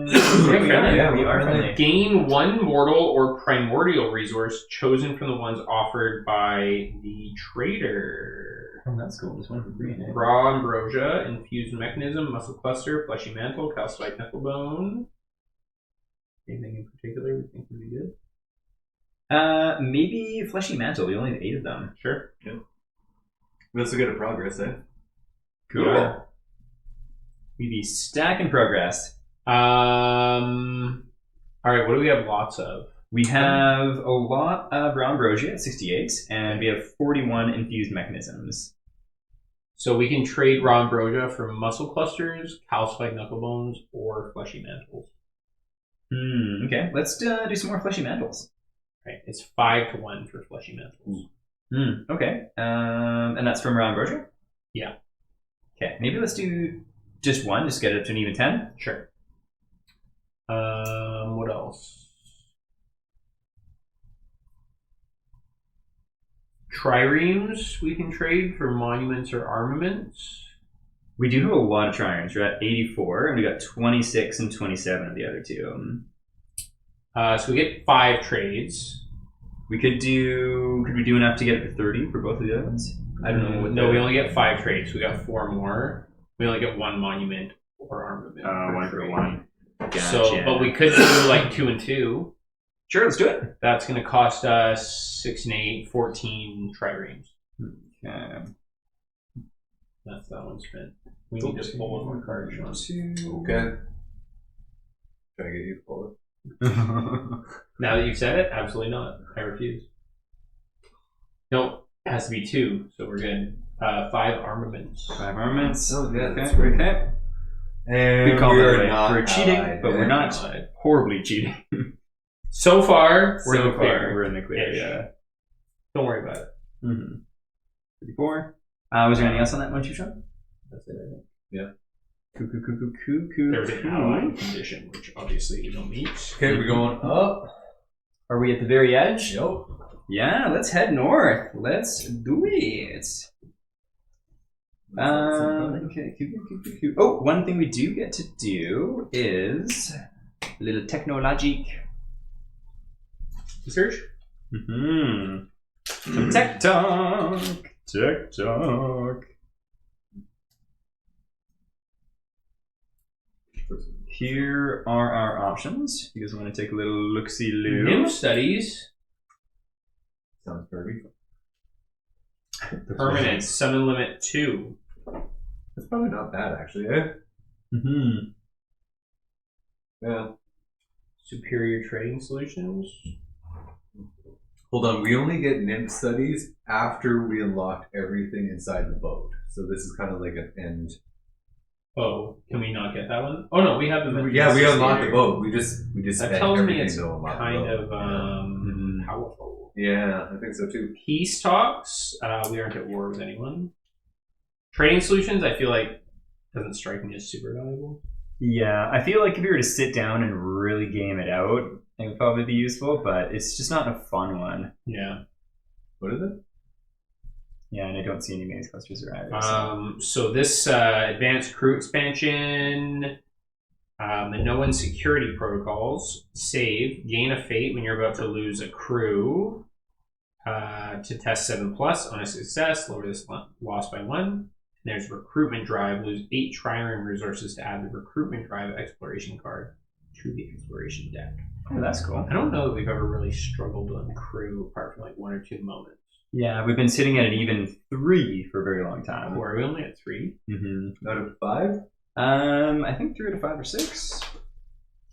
Yeah, we we're are friendly. friendly. Gain 1 mortal or primordial resource chosen from the ones offered by the trader. Oh, that's cool. There's one for free in it. Raw ambrosia, infused mechanism, muscle cluster, fleshy mantle, calcite knucklebone. Anything in particular we think would be good? Maybe Fleshy Mantle. We only have 8 of them. Sure. We also get a progress, eh? Cool. Yeah. We be stacking progress. All right. What do we have lots of? We have a lot of raw ambrosia at 68, and we have 41 infused mechanisms. So we can trade raw ambrosia for muscle clusters, calcified knuckle bones, or fleshy mantles. Okay, let's do some more fleshy mantles. Right. It's 5-1 for fleshy mantles. Okay. And that's from raw ambrosia? Yeah. Okay, maybe let's do just one, just get it up to an even 10. Sure. What else? Triremes we can trade for monuments or armaments. We do have a lot of triremes. We're at 84, and we got 26 and 27 of the other two. So we get 5 trades. Could we do enough to get it to 30 for both of the other ones? I don't know. No, we only get 5 trades. We got 4 more. We only get 1 monument or armament. One for one. Gotcha. So, but we could do like 2 and 2. Sure, let's do it. That's going to cost us 6 and 8, 14 triremes. Okay. That's that one spent. We need to pull one more card, Sean. Okay. Try to get you to pull it. Now that you've said it, absolutely not. I refuse. No, it has to be 2, so we're good. 5 armaments. 5 armaments. Oh, yeah, that's okay. great. Okay. And Good call, by the way. not We're cheating, allied, but yeah. we're not horribly cheating. So far, we're in So the clear. far, we're in the clear, Ish. yeah. Don't worry about it. 34. Was there anything else on that one, too, Sean? That's it, I think. Yeah. Cool. There's an allied condition, which obviously we don't meet. Okay, we're going up. Are we at the very edge? Yep. Yeah, let's head north. Let's do it. Okay. Cool. Oh, one thing we do get to do is a little technologic Research? Tech talk. Tech talk. Here are our options. You guys want to take a little look-see-loo? New studies. Sounds perfect. Permanent. Summon limit 2. That's probably not bad, actually, eh? Yeah. Superior trading solutions. Hold on, we only get nymph studies after we unlocked everything inside the boat. So this is kind of like an end. Oh, can we not get that one? Oh no, we have them. Yeah, we unlocked the boat. We just That spent tells me everything it's to unlock kind the boat. of powerful. Yeah, I think so too. Peace talks. We aren't at war with anyone. Trading solutions, I feel like, doesn't strike me as super valuable. Yeah, I feel like if you were to sit down and really game it out, it would probably be useful, but it's just not a fun one. Yeah. What is it? Yeah, and I don't see any maze clusters or either. So this advanced crew expansion, Minoan security protocols, save, gain a fate when you're about to lose a crew to test 7+ on a success, lower this loss by 1. And there's recruitment drive, lose 8 trireme resources to add the recruitment drive exploration card to the exploration deck. Oh, that's cool. I don't know that we've ever really struggled on crew apart from like 1 or 2 moments. Yeah, we've been sitting at an even 3 for a very long time. Oh, are we only at 3? Out of 5? I think 3 to 5 or 6.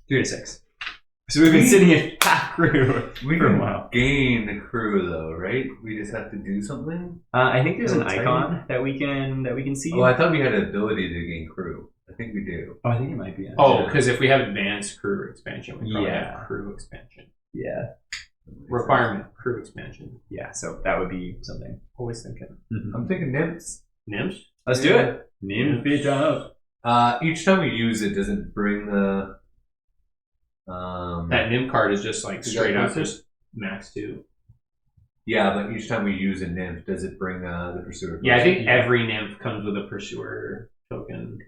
3 to 6. So we've been sitting at half crew for a while. Gain the crew though, right? We just have to do something. I think there's an Tiny. icon that we can see. Oh, I thought we had an ability to gain crew. I think we do. Oh, I think it might be. Oh, because if we have advanced crew expansion, we probably Yeah. have crew expansion. Yeah. Requirement, crew expansion. Yeah, so that would be something. Always thinking. I'm thinking nymphs. Nymphs? Let's do it. Nymph it up. Each time we use it, does it bring the That nymph card is just like Is that straight up, boosted? just max 2. Yeah, but each time we use a nymph, does it bring the pursuer? Yeah, I think every nymph comes with a pursuer token.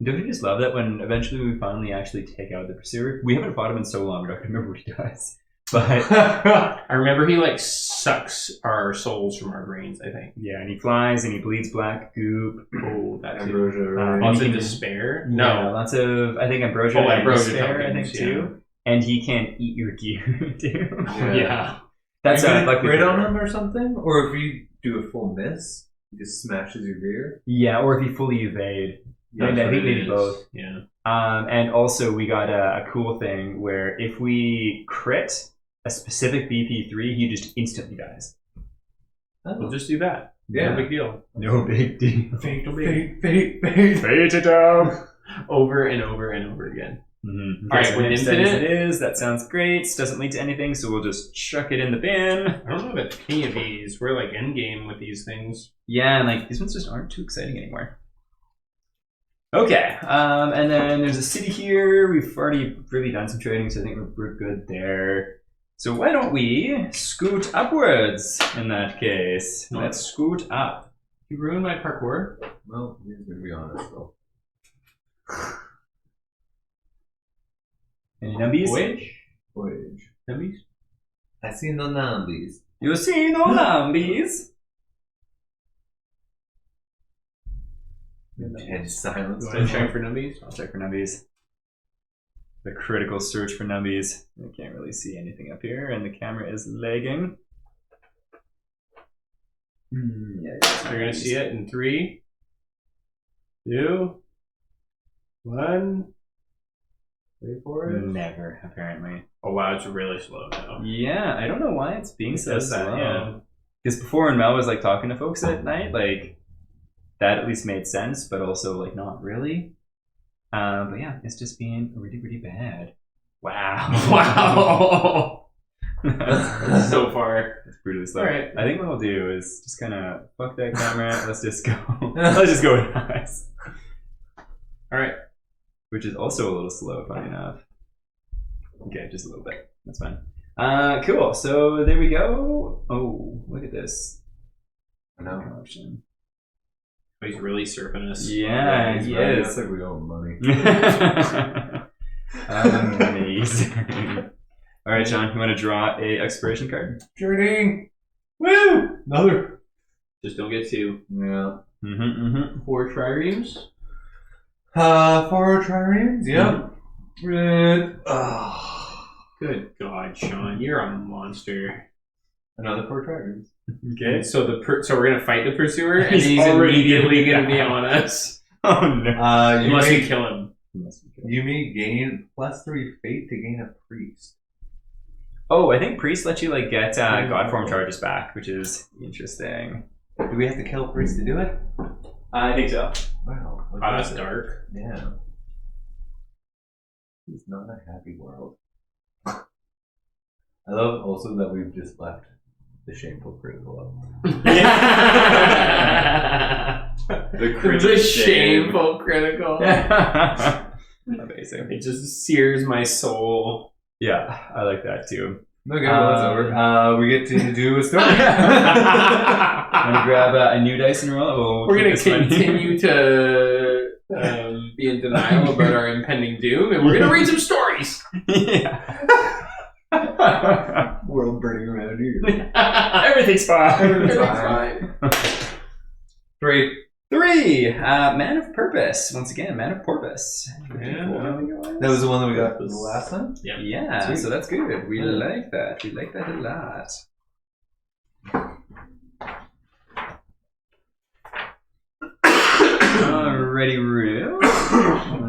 Don't you just love that when eventually we finally actually take out the pursuer? We haven't fought him in so long, we don't remember what he does. But I remember he like sucks our souls from our brains, I think. yeah, and he flies and he bleeds black goop. Oh, that's Ambrosia. Right? Lots And of he can- despair? Yeah, No. lots of I think ambrosia Oh, and ambrosia despair, I tokens, think too. And he can eat your gear too. Yeah. That's you get a likely crit on clear. him or something, or if you do a full miss, he just smashes your rear. Yeah, or if you fully evade. That's I what think it maybe is. both. Yeah. And also we got a cool thing where if we crit a specific BP3, he just instantly dies. We'll just do that. Yeah. No big deal. No big deal. Fate. Fate. Fate it up. Over and over and over again. Mm-hmm. All right, so with infinite infinite? it is. That sounds great. Doesn't lead to anything, so we'll just chuck it in the bin. I don't know about any of these. We're like endgame with these things. Yeah, and like these ones just aren't too exciting anymore. Okay, and then there's a city here. We've already really done some trading, so I think we're good there. So why don't we scoot upwards in that case? Let's scoot up. You ruined my parkour. Well, he's gonna be honest though. Any numbies? Voyage. Numbies? I see no nambies. You see no numbies? Intense silence. You want to check for numbies? I'll check for numbies. The critical search for numbies. I can't really see anything up here, and the camera is lagging. Yeah, You're going to see it in 3, 2, 1. Wait for it. Never, apparently. Oh wow, it's really slow now. Yeah, I don't know why it's being It so does that, slow. yeah. Because before when Mel was like talking to folks at night, like that at least made sense, but also like not really. But yeah, it's just being really, really bad. Wow. Wow. So far. It's brutally slow. All right. I think what I'll do is just kind of fuck that camera. Let's just go. Let's just go with eyes. All right. Which is also a little slow, funny enough. Okay, just a little bit. That's fine. Cool. So there we go. Oh, look at this. I know. Option. Oh, he's really surfing us. Yeah, he right. is. That's like we owe him money. Amazing. All right, John, you want to draw a exploration card? Trading. Woo! Another. Just don't get 2. Yeah. 4 triremes. 4 triremes. Yep. Red. Good God, Sean, you're a monster. Another 4 triremes. Okay. So so we're gonna fight the pursuer, and He's he's already immediately gonna gonna be die. on us. Oh no. Unless we kill him. You may gain +3 fate to gain a priest. Oh, I think priest lets you like get god form charges back, which is interesting. Do we have to kill a priest to do it? I think so. Wow. Oh, that's dark. Yeah. It's not a happy world. I love also that we've just left the shameful critical up. The shameful critical. Amazing. It just sears my soul. Yeah, I like that too. Okay, well, that's over. We get to do a story. I'm gonna grab a new dice and roll. We'll We're keep gonna this one here. continue to be in denial about our impending doom, and we're gonna read some stories. Yeah. World burning around here. Everything's fine. Everything's fine. 3. 3. Man of purpose. Once again, man of porpoise. Yeah. That was the one that we got the last time? Yeah, Sweet. so that's good. We like that. We like that a lot. Alrighty, Roo.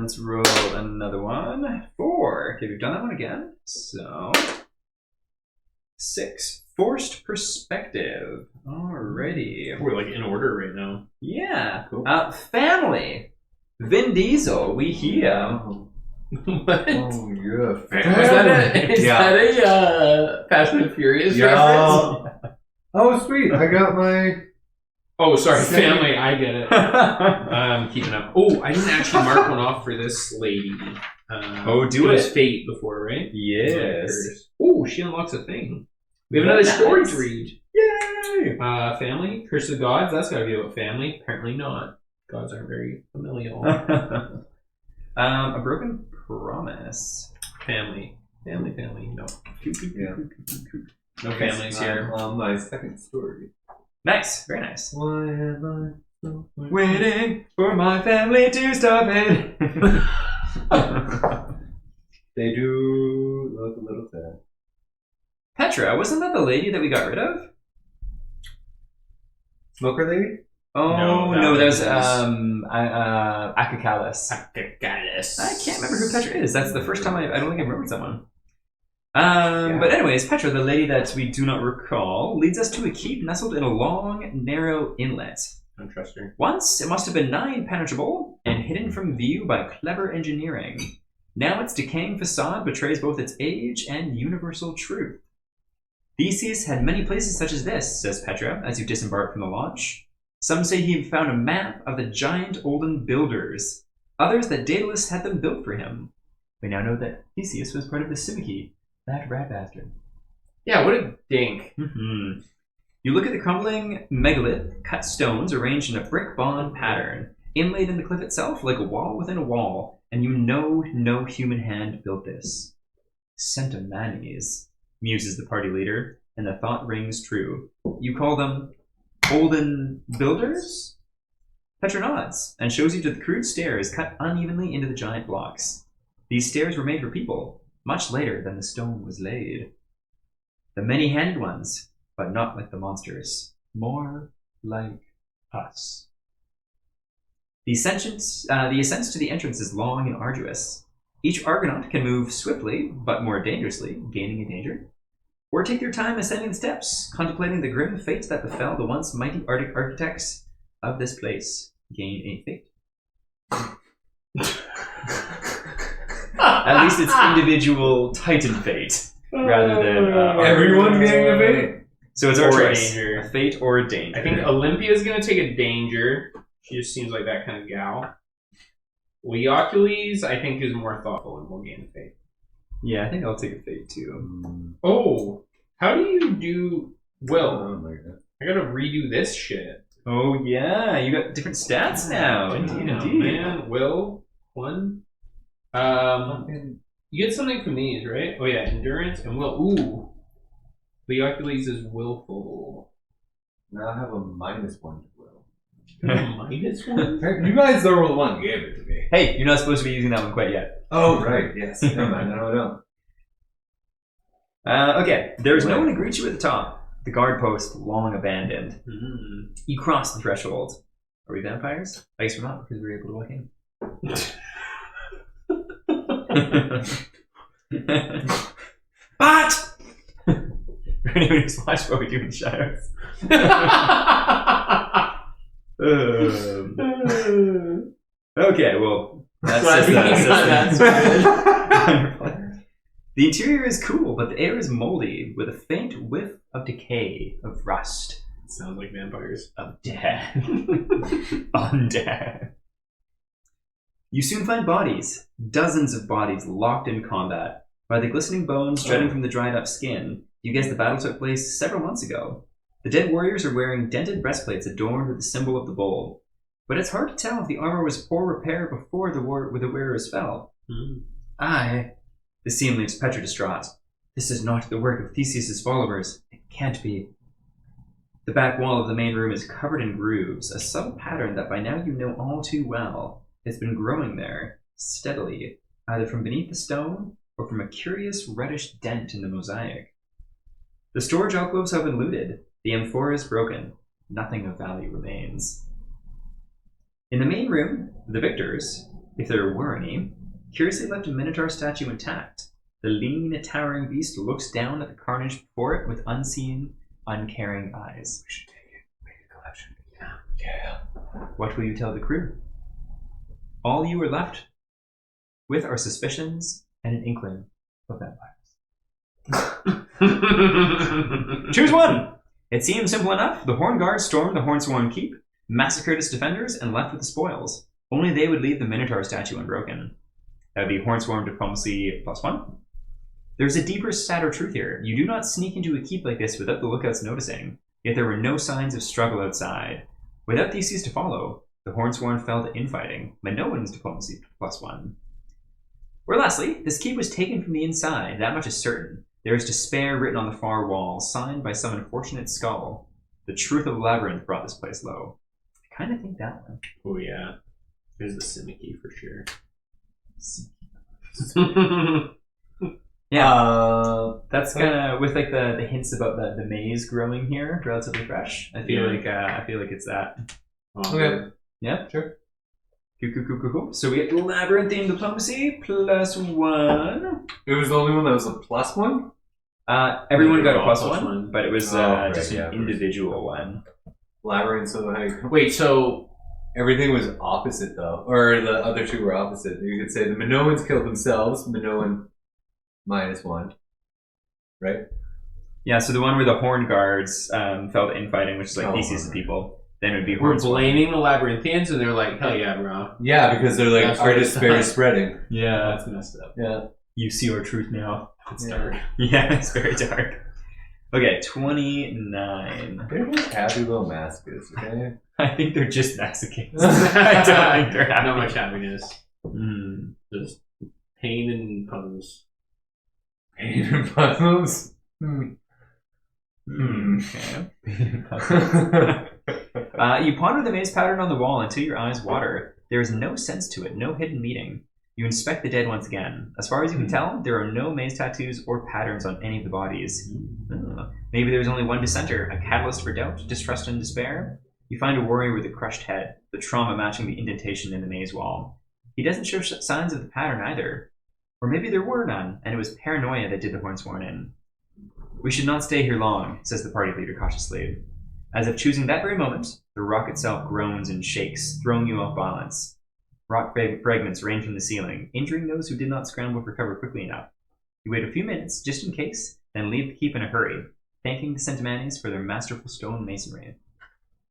Let's roll another one. 4. Okay, we've done that one again. So 6. Forced perspective. Alrighty. We're like in order right now. Yeah. Cool. Family. Vin Diesel. We here. What? Oh, yeah. Is that a Fast and Furious reference? Oh, sweet. I got my... Oh, sorry, Same. family. I get it. I'm keeping up. Oh, I didn't actually mark one off for this lady. Do it was it. Fate before, right? Yes. Oh, she unlocks a thing. We have another story to Nice. read. Yay! Family, Curse of the Gods. That's got to be about family. Apparently not. Gods aren't very familial. A broken promise. Family. No. Yeah. No families here. My second story. Nice. Very nice. Why am I so Waiting for my family to stop it. They do look a little sad. Petra, wasn't that the lady that we got rid of? Smoker lady? Oh, No, no, that that was was- Akacalis. Akakalis. I can't remember who Petra is. That's the first time I don't think I've remembered someone. Yeah. But anyways, Petra, the lady that we do not recall, leads us to a keep nestled in a long, narrow inlet. Don't trust her. Once, it must have been nigh impenetrable and hidden from view by clever engineering. Now its decaying facade betrays both its age and universal truth. Theseus had many places such as this, says Petra, as you disembark from the launch. Some say he found a map of the giant olden builders. Others that Daedalus had them built for him. We now know that Theseus was part of the Simiki, that rat bastard. Yeah, what a dink. Mm-hmm. You look at the crumbling megalith, cut stones arranged in a brick bond pattern, inlaid in the cliff itself like a wall within a wall, and you know no human hand built this. Centomanes, muses the party leader, and the thought rings true. You call them olden builders? Petra nods and shows you to the crude stairs cut unevenly into the giant blocks. These stairs were made for people, much later than the stone was laid. The many-handed ones, but not like the monsters. More like us. The ascent to the entrance is long and arduous. Each Argonaut can move swiftly, but more dangerously, gaining in danger. Or take your time ascending the steps, contemplating the grim fate that befell the once mighty Arctic architects of this place. Gain a fate. At least it's individual Titan fate, rather than Everyone getting a fate? So it's our Or a choice. danger. A fate or a danger. I think Olympia's gonna take a danger. She just seems like that kind of gal. Leocules, I think, is more thoughtful and will gain a fate. Yeah, I think I'll take a fate too. Oh, how do you do Will? Oh my god. I gotta redo this shit. Oh yeah, you got different stats now. Indeed, Oh, indeed. man, Will, one. You get something from these, right? Oh yeah, endurance and will. Ooh, Leocules is willful. Now I have a -1 to will. -1. You guys are the one who gave it to me. Hey, you're not supposed to be using that one quite yet. Oh, right, yes. Never mind, I don't know. Okay, there's no one to greet you at the top. The guard post long abandoned. Mm. You cross the threshold. Are we vampires? I guess we're not because we were able to walk in. But for anyone who's watched what we do in the shadows. Okay, well, that's just wonderful. The interior is cool, but the air is moldy, with a faint whiff of decay, of rust, Sounds like vampires. of death. Undead. You soon find bodies, dozens of bodies locked in combat. By the glistening bones jutting from the dried up skin, you guess the battle took place several months ago. The dead warriors are wearing dented breastplates adorned with the symbol of the bull. But it's hard to tell if the armor was poor repair before the wearers fell. Aye. The scene leaves Petra distraught. This is not the work of Theseus' followers. It can't be. The back wall of the main room is covered in grooves, a subtle pattern that by now you know all too well. It's been growing there, steadily, either from beneath the stone or from a curious reddish dent in the mosaic. The storage alcoves have been looted. The amphora is broken. Nothing of value remains. In the main room, the victors, if there were any, curiously left a minotaur statue intact. The lean, towering beast looks down at the carnage before it with unseen, uncaring eyes. We should take it. Make a collection. Yeah. What will you tell the crew? All you are left with are suspicions and an inkling of vampires. Choose one! It seemed simple enough. The Horn Guard stormed the Hornsworn Keep, massacred its defenders, and left with the spoils. Only they would leave the Minotaur statue unbroken. That would be Hornsworn Diplomacy +1. There's a deeper, sadder truth here. You do not sneak into a keep like this without the lookouts noticing, yet there were no signs of struggle outside. Without Theseus to follow, the Hornsworn fell to infighting, Minoan's Diplomacy +1. Or lastly, this keep was taken from the inside, that much is certain. There is despair written on the far wall, signed by some unfortunate skull. The truth of Labyrinth brought this place low. I kind of think that one. Oh yeah, there's the Simiki for sure. Yeah. That's kind of with like the hints about the maize growing here, relatively fresh. I feel like it's that. Okay. Yeah, sure. Cool. So we get Labyrinthine Diplomacy +1. It was the only one that was a +1? Everyone got a plus +1, but it was right, just yeah, an individual one. Labyrinth, so like, Wait, so everything was opposite though. Or the other two were opposite. You could say the Minoans killed themselves, Minoan -1. Right? Yeah, so the one where the Horn Guards fell to infighting, which is like Oh, pieces of people. Then it would be we're Hornsworn. blaming the Labyrinthians, and they're like, hell yeah, bro. Yeah, because they're like, That's our what despair it's is spreading. Yeah, That's messed up. Yeah. you see our truth now. It's Yeah. dark. Yeah, it's very dark. Okay, 29. They're just happy little masochists, okay? I think they're just masochists. I don't think they're happy. Not much happiness. Mm. Just pain and puzzles. Pain and puzzles. Okay. You ponder the maze pattern on the wall until your eyes water. There is no sense to it, no hidden meaning. You inspect the dead once again. As far as you can tell, there are no maze tattoos or patterns on any of the bodies. Maybe there's only one dissenter, a catalyst for doubt, distrust, and despair. You find a warrior with a crushed head, the trauma matching the indentation in the maze wall. He doesn't show signs of the pattern either. Or maybe there were none, and it was paranoia that did the Hornsworn in. We should not stay here long, says the party leader cautiously. As if choosing that very moment, the rock itself groans and shakes, throwing you off balance. Rock fragments rain from the ceiling, injuring those who did not scramble to recover quickly enough. You wait a few minutes, just in case, then leave the keep in a hurry, thanking the Centimanes for their masterful stone masonry.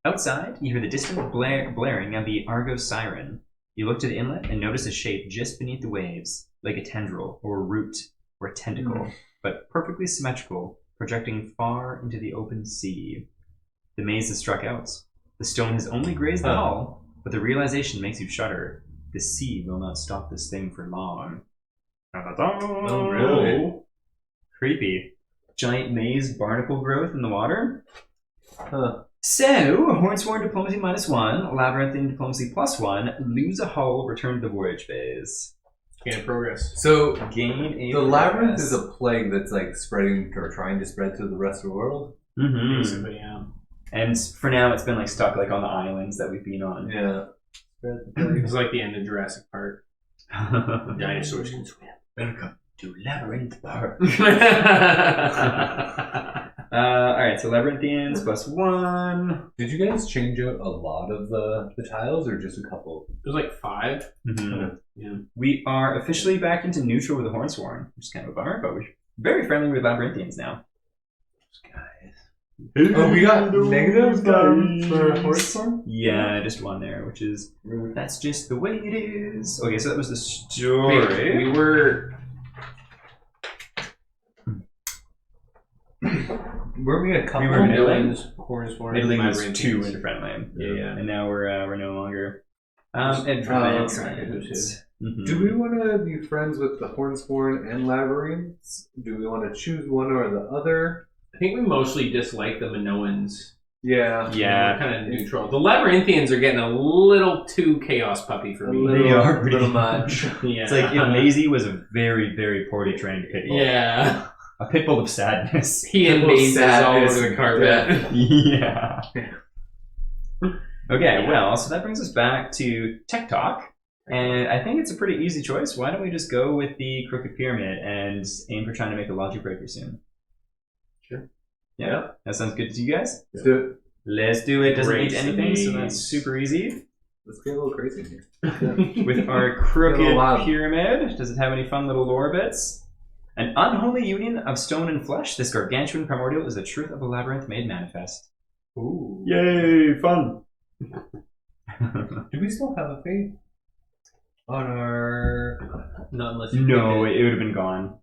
Outside, you hear the distant blaring of the Argos siren. You look to the inlet and notice a shape just beneath the waves, like a tendril, or a root, or a tentacle, but perfectly symmetrical, projecting far into the open sea. The maze has struck out. The stone has only grazed the hull, but the realization makes you shudder. The sea will not stop this thing for long. Oh, really? Creepy. Giant maze barnacle growth in the water? Huh. So, Hornsworn Diplomacy -1, Labyrinthine Diplomacy +1, lose a hull, return to the voyage phase. Gain progress. So, Gain a the labyrinth progress. is a plague that's like spreading or trying to spread to the rest of the world. Mm-hmm. Basically, yeah. And for now, it's been like stuck like on the islands that we've been on. Yeah. It's like the end of Jurassic Park. Dinosaurs can swim. Welcome to Labyrinth Park. Alright, so Labyrinthians +1. Did you guys change out a lot of the tiles or just a couple? There's like 5. Mm-hmm. Yeah. We are officially back into neutral with the Hornsworn, which is kind of a bummer, but we're very friendly with Labyrinthians now. Oh, we got negative for Hornsworn? Yeah, just one there, which is, that's just the way it is. Okay, so that was the story. Wait, we were... Were we a couple? We were middling. Hornsworn, Middling was Labyrinthians. 2 into friendly. Yeah. And now we're no longer. Advanced. Mhm. Do we want to be friends with the Hornsworn and Labyrinths? Do we want to choose one or the other? I think we mostly dislike the Minoans. Yeah. Yeah. Kind of neutral. The Labyrinthians are getting a little too chaos puppy for me. They are a pretty little much. Yeah. It's like, Maisie was a very, very poorly trained pit bull. Yeah. A pit bull of sadness. He and Little Maze all sadness. over the carpet. Yeah. Okay, well, so that brings us back to Tech Talk. And I think it's a pretty easy choice. Why don't we just go with the Crooked Pyramid and aim for trying to make a logic breaker soon? Sure. Yeah, that sounds good to you guys? Let's do it. Let's do it. Doesn't Great need anything, so needs. that's super easy. Let's get a little crazy in here. With our Little Crooked wild. Pyramid, does it have any fun little lore bits? An unholy union of stone and flesh, this gargantuan primordial is the truth of a labyrinth made manifest. Ooh. Yay, fun! Do we still have a fate on our? Not unless you No, pick it would have been gone.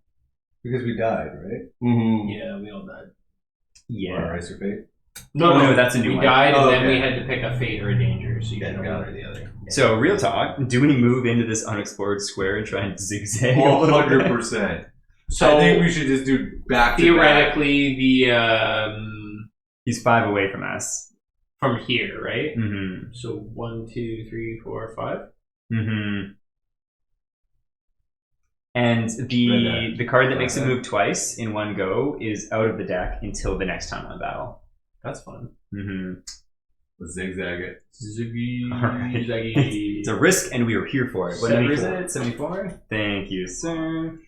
Because we died, right? Mm-hmm. Yeah, we all died. Yeah. Or Ice or fate. No, that's a new we one. died, and Oh, then we okay. had to pick a fate or a danger, so you Yeah, had got one or the other. So, real talk, do we move into this unexplored square and try and zigzag? a little bit? 100%. So I think we should just do back to back. theoretically, the He's 5 away from us. from here, right? Mm-hmm. So 1, 2, 3, 4, 5. Mm-hmm. And Red the card that makes it move twice in one go is out of the deck until the next time on battle. That's fun. Mm-hmm. Let's zigzag it. Ziggy, Alright. zaggy. It's a risk, and we are here for it. What number is 74. it? 74? Thank you, sir.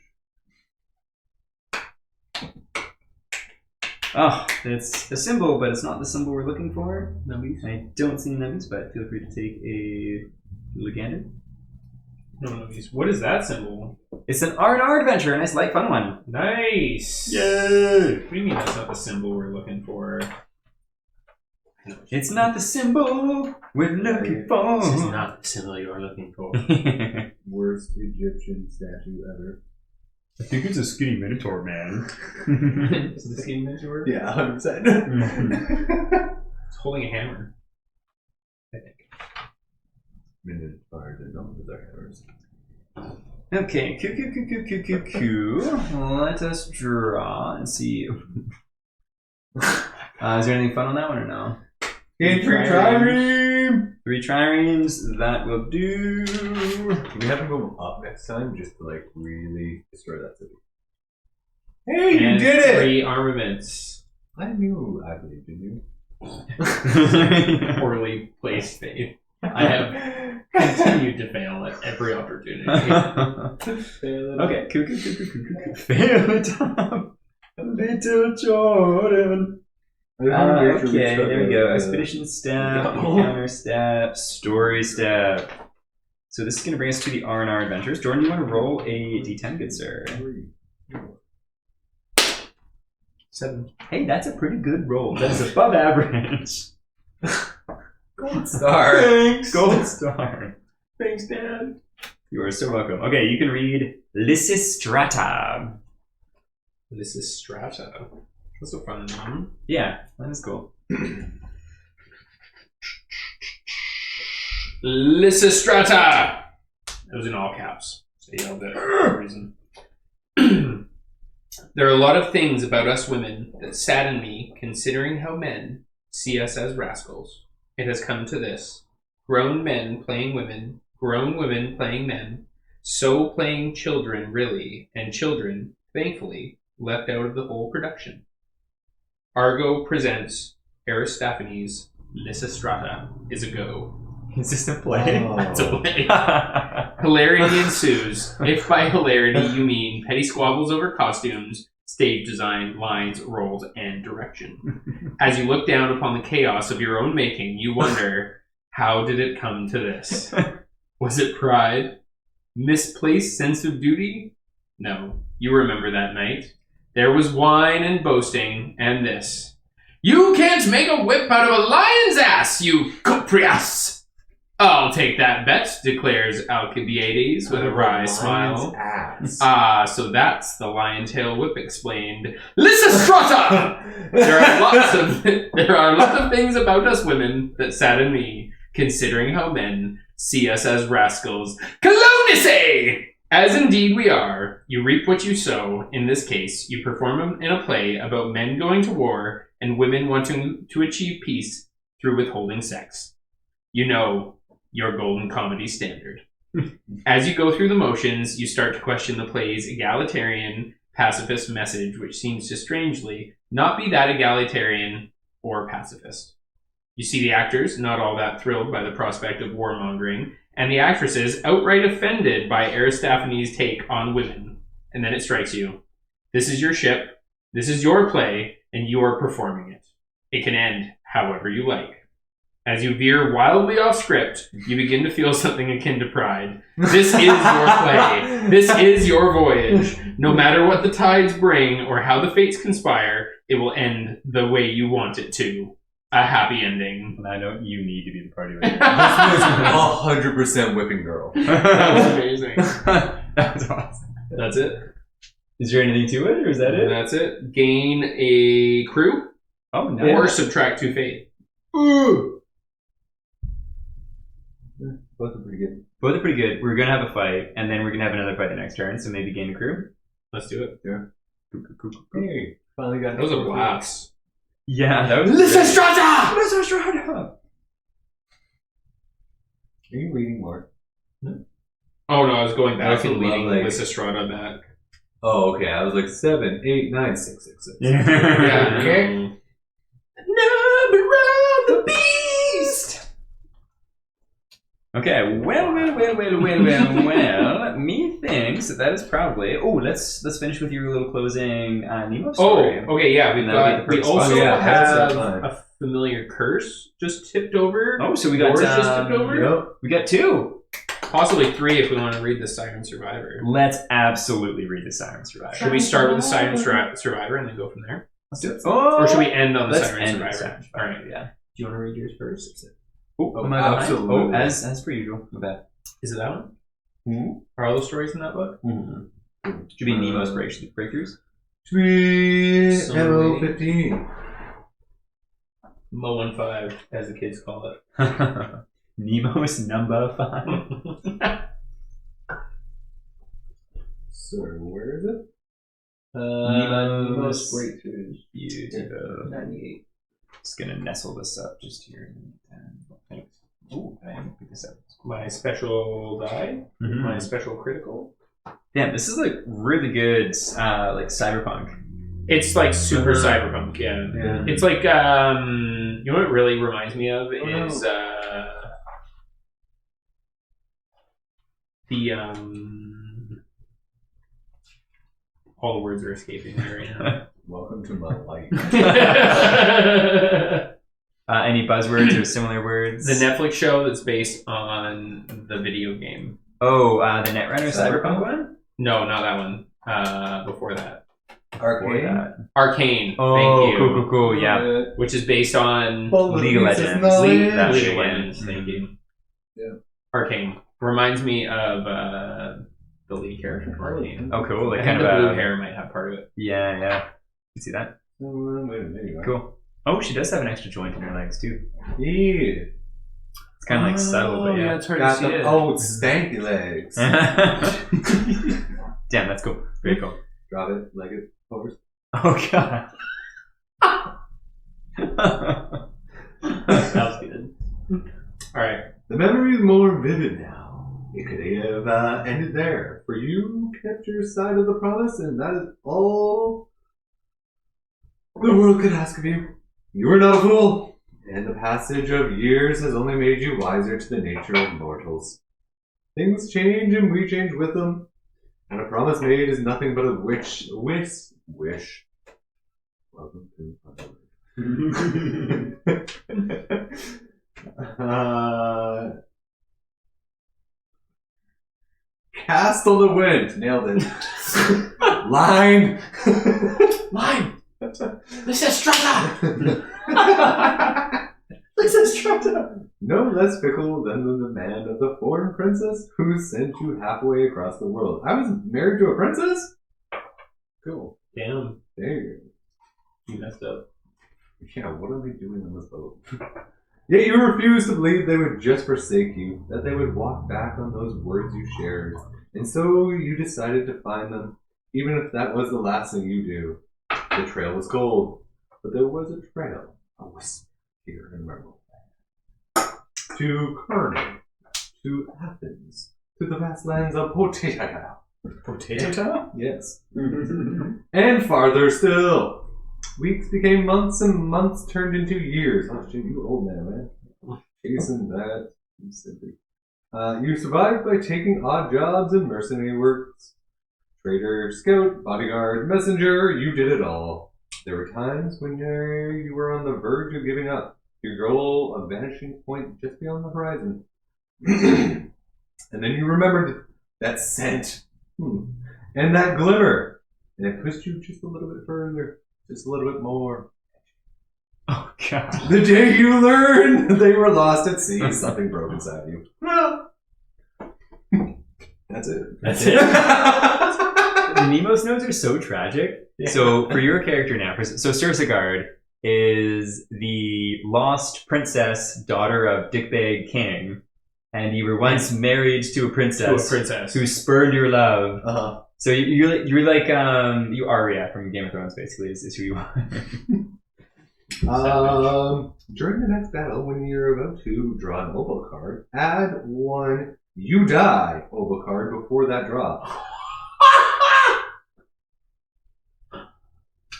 Oh, it's a symbol, but it's not the symbol we're looking for. Numbies. I don't see numbers, but feel free to take a little gander. No numbies. What is that symbol? It's an R&R adventure, a nice, light, fun one. Nice. Yay! What do you mean that's not the symbol we're looking for? It's not the symbol we're looking for. This is not the symbol you are looking for. Worst Egyptian statue ever. I think it's a skinny minotaur, man. Is this game minotaur? Yeah, 100%. It's holding a hammer. I think. Minotaurs are known with their hammers. Okay, Q. Let us draw and see. Is there anything fun on that one or no? Game 3 trireme! 3 triremes, that will do. Can we have them go up next time just to like really destroy that city? Hey, you did it! 3 armaments. I knew I believed in you. Poorly placed faith. I have continued to fail at every opportunity. Okay, fail it up. Little Jordan. Okay, there we go. Expedition step, encounter step, story step. So this is going to bring us to the R&R adventures. Jordan, you want to roll a d10, good sir? 7. Hey, that's a pretty good roll. That is above average. Gold star. Thanks. Gold star. Thanks, Dad. You are so welcome. Okay, you can read Lysistrata. This is Strata. That's a fun name. Yeah, that is cool. Lysistrata! It was in all caps. So you know that for a reason. There are a lot of things about us women that sadden me, considering how men see us as rascals. It has come to this. Grown men playing women, grown women playing men, so playing children really, and children, thankfully, left out of the whole production. Argo presents Aristophanes' Lysistrata is a go. Is this a play? It's a play. Hilarity ensues. If by hilarity you mean petty squabbles over costumes, stage design, lines, roles, and direction. As you look down upon the chaos of your own making, you wonder, how did it come to this? Was it pride? Misplaced sense of duty? No. You remember that night. There was wine and boasting, and this. You can't make a whip out of a lion's ass, you cuprias! I'll take that bet, declares Alcibiades with a wry smile. So that's the lion tail whip explained. Lysistrata! There are lots of things about us women that sadden me, considering how men see us as rascals. Colonace! As indeed we are, you reap what you sow. In this case, you perform in a play about men going to war and women wanting to achieve peace through withholding sex. You know, your golden comedy standard. As you go through the motions, you start to question the play's egalitarian, pacifist message, which seems to strangely not be that egalitarian or pacifist. You see the actors not all that thrilled by the prospect of warmongering, and the actresses outright offended by Aristophanes' take on women. And then it strikes you. This is your ship, this is your play, and you are performing it. It can end however you like. As you veer wildly off script, you begin to feel something akin to pride. This is your play. This is your voyage. No matter what the tides bring or how the fates conspire, it will end the way you want it to. A happy ending. I know you need to be the party leader. This was 100% whipping girl. That was amazing. That was awesome. That's it. Is there anything to it, or is that it? That's it. Gain a crew Oh, nice. or subtract 2 fate. Ooh. Both are pretty good. Both are pretty good. We're going to have a fight, and then we're going to have another fight the next turn, so maybe gain a crew. Let's do it. Hey, finally got That was a blast. Yeah, that was Lysistrata! Lysistrata! Are you reading more? No. Oh no, I was going back Also and leading love, like- Lysistrata back. Oh, okay. I was like 7, 8, 9, 6, 6, 6. Yeah. Number of the beast. Okay, well. Methinks that is probably. Oh, let's finish with your little closing Nemo Oh, story. okay, yeah. And that'll be We the also spot. Yeah, have that's fine. a familiar curse just tipped over. Oh, so we got Yours just tipped over. Yep. We got 2. Possibly 3 if we want to read the Siren Survivor. Let's absolutely read the Siren Survivor. Should we start with the Siren Survivor and then go from there? Let's do it. Oh, Or should we end on the let's Siren end Survivor? the Siren Survivor. All right. Yeah. Do you want to read yours first? Oh, am I behind? absolutely. Oh, as per usual. My bad. Is it that one? Mm-hmm. Are all those stories in that book? Should be Nemo's breakthroughs. Should be Summary. MO15. Mo15, as the kids call it. Nemo's number 5. So, where is it? Nemo's breakthroughs. Beautiful. 98. Just gonna nestle this up just here. Thanks. Ooh, I didn't pick this up. My special die. Mhm. My special critical. Damn, this is like really good, like cyberpunk. It's like super cyberpunk, yeah. Yeah. It's like, you know what it really reminds me of is the, all the words are escaping me right now. Welcome to my life. Any buzzwords or similar words? The Netflix show that's based on the video game. Oh, the Netrunner cyberpunk one? No, not that one. Before that. Arcane. Arcane. Oh, Thank you. cool, yeah. Which is based on League of Legends. That's League it. of Yeah. Legends. Thank you. Yeah. Arcane. Reminds me of the lead character from Arcane. Oh, cool. Like I kind think of the blue a hair might have part of it. yeah. You see that? Wait a minute. Cool. Oh, she does have an extra joint in her legs too. Yeah. It's kind of like subtle, but yeah. it's hard Got to see the it. old stanky legs. Damn, that's cool. Very cool. Drop it, leg it, forward. Oh god. That was good. Alright. The memory is more vivid now. It could have ended there. For you kept your side of the promise, and that is all the world could ask of you. You were not a fool, and the passage of years has only made you wiser to the nature of mortals. Things change, and we change with them, and a promise made is nothing but a wish. Welcome to cast on the wind. Nailed it. Line. Line! Lysistrata! Lysistrata. No less fickle than the demand of the foreign princess who sent you halfway across the world. I was married to a princess? Cool. Damn. There you You messed up. go. Yeah, what are they doing on this boat? Yet you refused to believe they would just forsake you, that they would walk back on those words you shared. And so you decided to find them, even if that was the last thing you do. The trail was cold, but there was a trail, a whisper here in Merle. To Kerner, to Athens, to the vast lands of Potato. Potato Town? Yes. And farther still. Weeks became months, and months turned into years. Oh shit, you old man. Chasing that. You survived by taking odd jobs and mercenary works. Trader, scout, bodyguard, messenger, you did it all. There were times when you were on the verge of giving up. Your goal, a vanishing point just beyond the horizon. And then you remembered that scent. And that glimmer. And it pushed you just a little bit further. Just a little bit more. Oh god. The day you learned they were lost at sea, something broke inside you. Well, that's it. That's it. The Nemo's notes are so tragic. Yeah. So for your character now, so Cersegard is the lost princess, daughter of Dickbag King, and you were once married to a princess, who spurned your love. Uh-huh. So you're like you Arya from Game of Thrones, basically, is who you are. During the next battle, when you're about to draw an opal card, add 1 You die, Obakard, before that drop.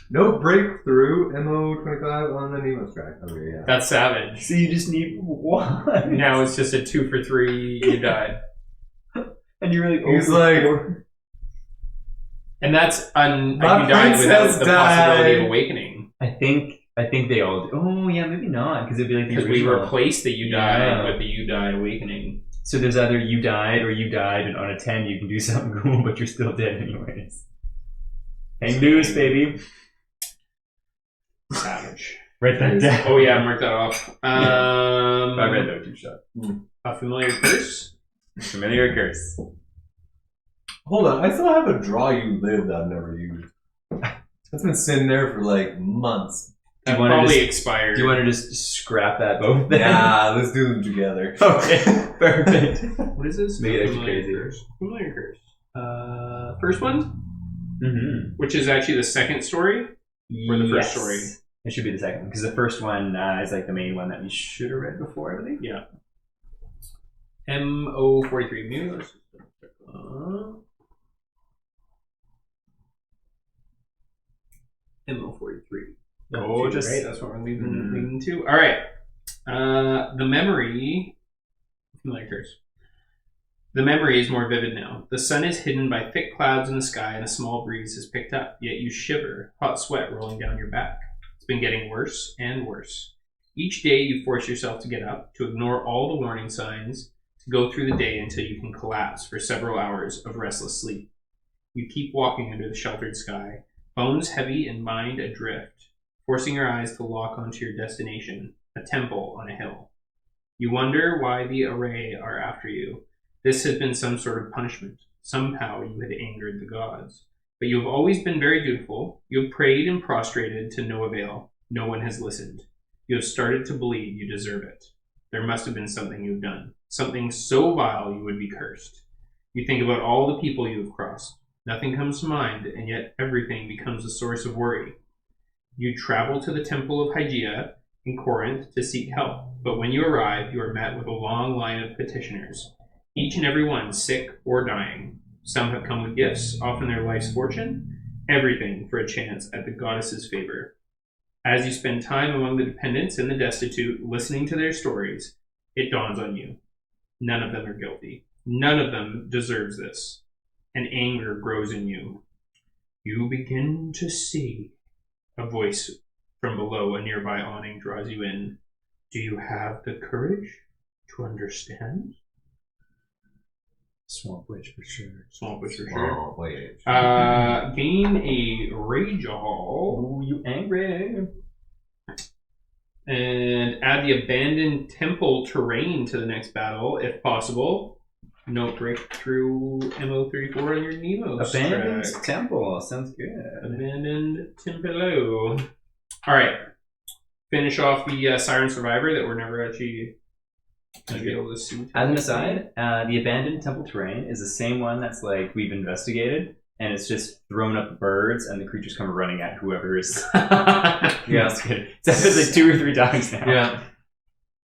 No breakthrough, MO25 on the Nemo's track. Okay, yeah. That's savage. So you just need one. Now it's just a 2 for 3. You died. And you're like, He's like, And that's you My died without princess the possibility died. of awakening. I think they all do. Oh, yeah, maybe not. Because it'd be like the Because we original. replaced the you died Yeah. with the you died awakening. So there's either you died or you died, and on a 10 you can do something cool, but you're still dead anyways. Hang loose, baby. Savage. Write that down. Oh yeah, mark that off. I read that 2 shot. A familiar curse. Familiar curse. hold on, I still have a draw you live that I've never used. That's been sitting there for like months. That wanna probably just- expired. Do you want to just scrap that both then? Nah, let's do them together. Okay, perfect. What is this? Make it extra Familiar crazy. curse. Familiar curse. First one, Mm-hmm. which is actually the second story. Or the first story. It should be the second one, because the first one is like the main one that we should have read before, I believe. Yeah. MO43 Muse. MO43. Oh, just- right. That's what we're leading to. All right. The memory. Familiar curse. The memory is more vivid now. The sun is hidden by thick clouds in the sky and a small breeze has picked up, yet you shiver, hot sweat rolling down your back. It's been getting worse and worse. Each day you force yourself to get up, to ignore all the warning signs, to go through the day until you can collapse for several hours of restless sleep. You keep walking under the sheltered sky, bones heavy and mind adrift, forcing your eyes to lock onto your destination, a temple on a hill. You wonder why the array are after you. This has been some sort of punishment. Somehow you had angered the gods. But you have always been very dutiful. You have prayed and prostrated to no avail. No one has listened. You have started to believe you deserve it. There must have been something you've done. Something so vile you would be cursed. You think about all the people you have crossed. Nothing comes to mind, and yet everything becomes a source of worry. You travel to the temple of Hygeia in Corinth to seek help. But when you arrive, you are met with a long line of petitioners. Each and every one sick or dying. Some have come with gifts, often their life's fortune, everything for a chance at the goddess's favor. As you spend time among the dependents and the destitute, listening to their stories, it dawns on you. None of them are guilty. None of them deserves this. And anger grows in you. You begin to see. A voice from below a nearby awning draws you in. Do you have the courage to understand? Swamp Witch for sure. Swamp Witch for sure. Oh, wait. Gain a Rage Hall Oh, you angry? and add the abandoned temple terrain to the next battle, if possible. No breakthrough MO34 on your Nemo's Abandoned track. Temple. Sounds good. Abandoned Temple. Alright. Finish off the Siren Survivor that we're never actually going to be able to see. As an aside, the abandoned temple terrain is the same one that's like we've investigated, and it's just thrown up birds, and the creatures come running at whoever is. Yeah, that's good. It's happened like 2 or 3 times now. Yeah.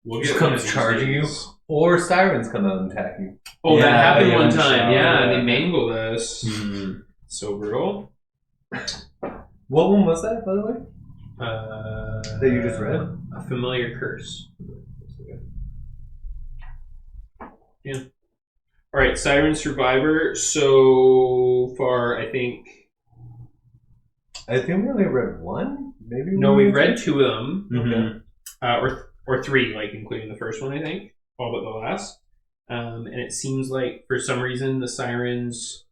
We'll Just get comes one of these charging you. days. Or sirens come out and attack you. Oh, that Yeah, happened yeah, one in the time. shower, Yeah, yeah. they mangled us. Hmm. So brutal. What one was that, by the way? That you just read? A familiar curse. Yeah. All right, Siren Survivor. So far, I think I think we only read one. Maybe. no, we've read 2 of them, Mhm. or 3, like including the first one. I think all but the last. And it seems like for some reason the sirens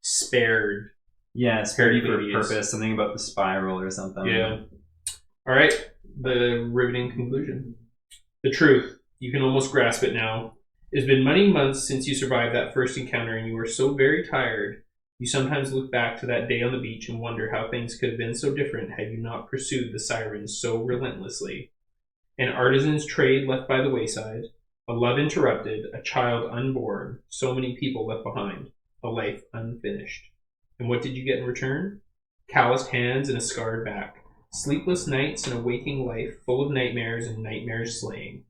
spared. Yeah, it's very for Babies. purpose. Something about the spiral or something. Yeah. All right. The riveting conclusion. The truth. You can almost grasp it now. It has been many months since you survived that first encounter, and you were so very tired. You sometimes look back to that day on the beach and wonder how things could have been so different had you not pursued the sirens so relentlessly. An artisan's trade left by the wayside, a love interrupted, a child unborn, so many people left behind, a life unfinished. And what did you get in return? Calloused hands and a scarred back. Sleepless nights and a waking life full of nightmares and nightmares slaying.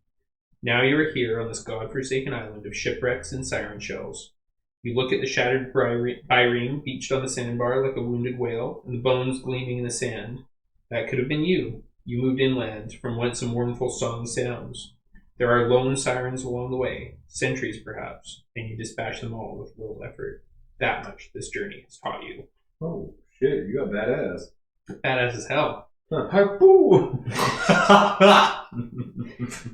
Now you are here on this godforsaken island of shipwrecks and siren shells. You look at the shattered bireme beached on the sandbar like a wounded whale, and the bones gleaming in the sand. That could have been you. You moved inland, from whence a mournful song sounds. There are lone sirens along the way, sentries perhaps, and you dispatch them all with little effort. That much this journey has taught you. Oh, shit, you got badass. Badass as hell. Harpoo!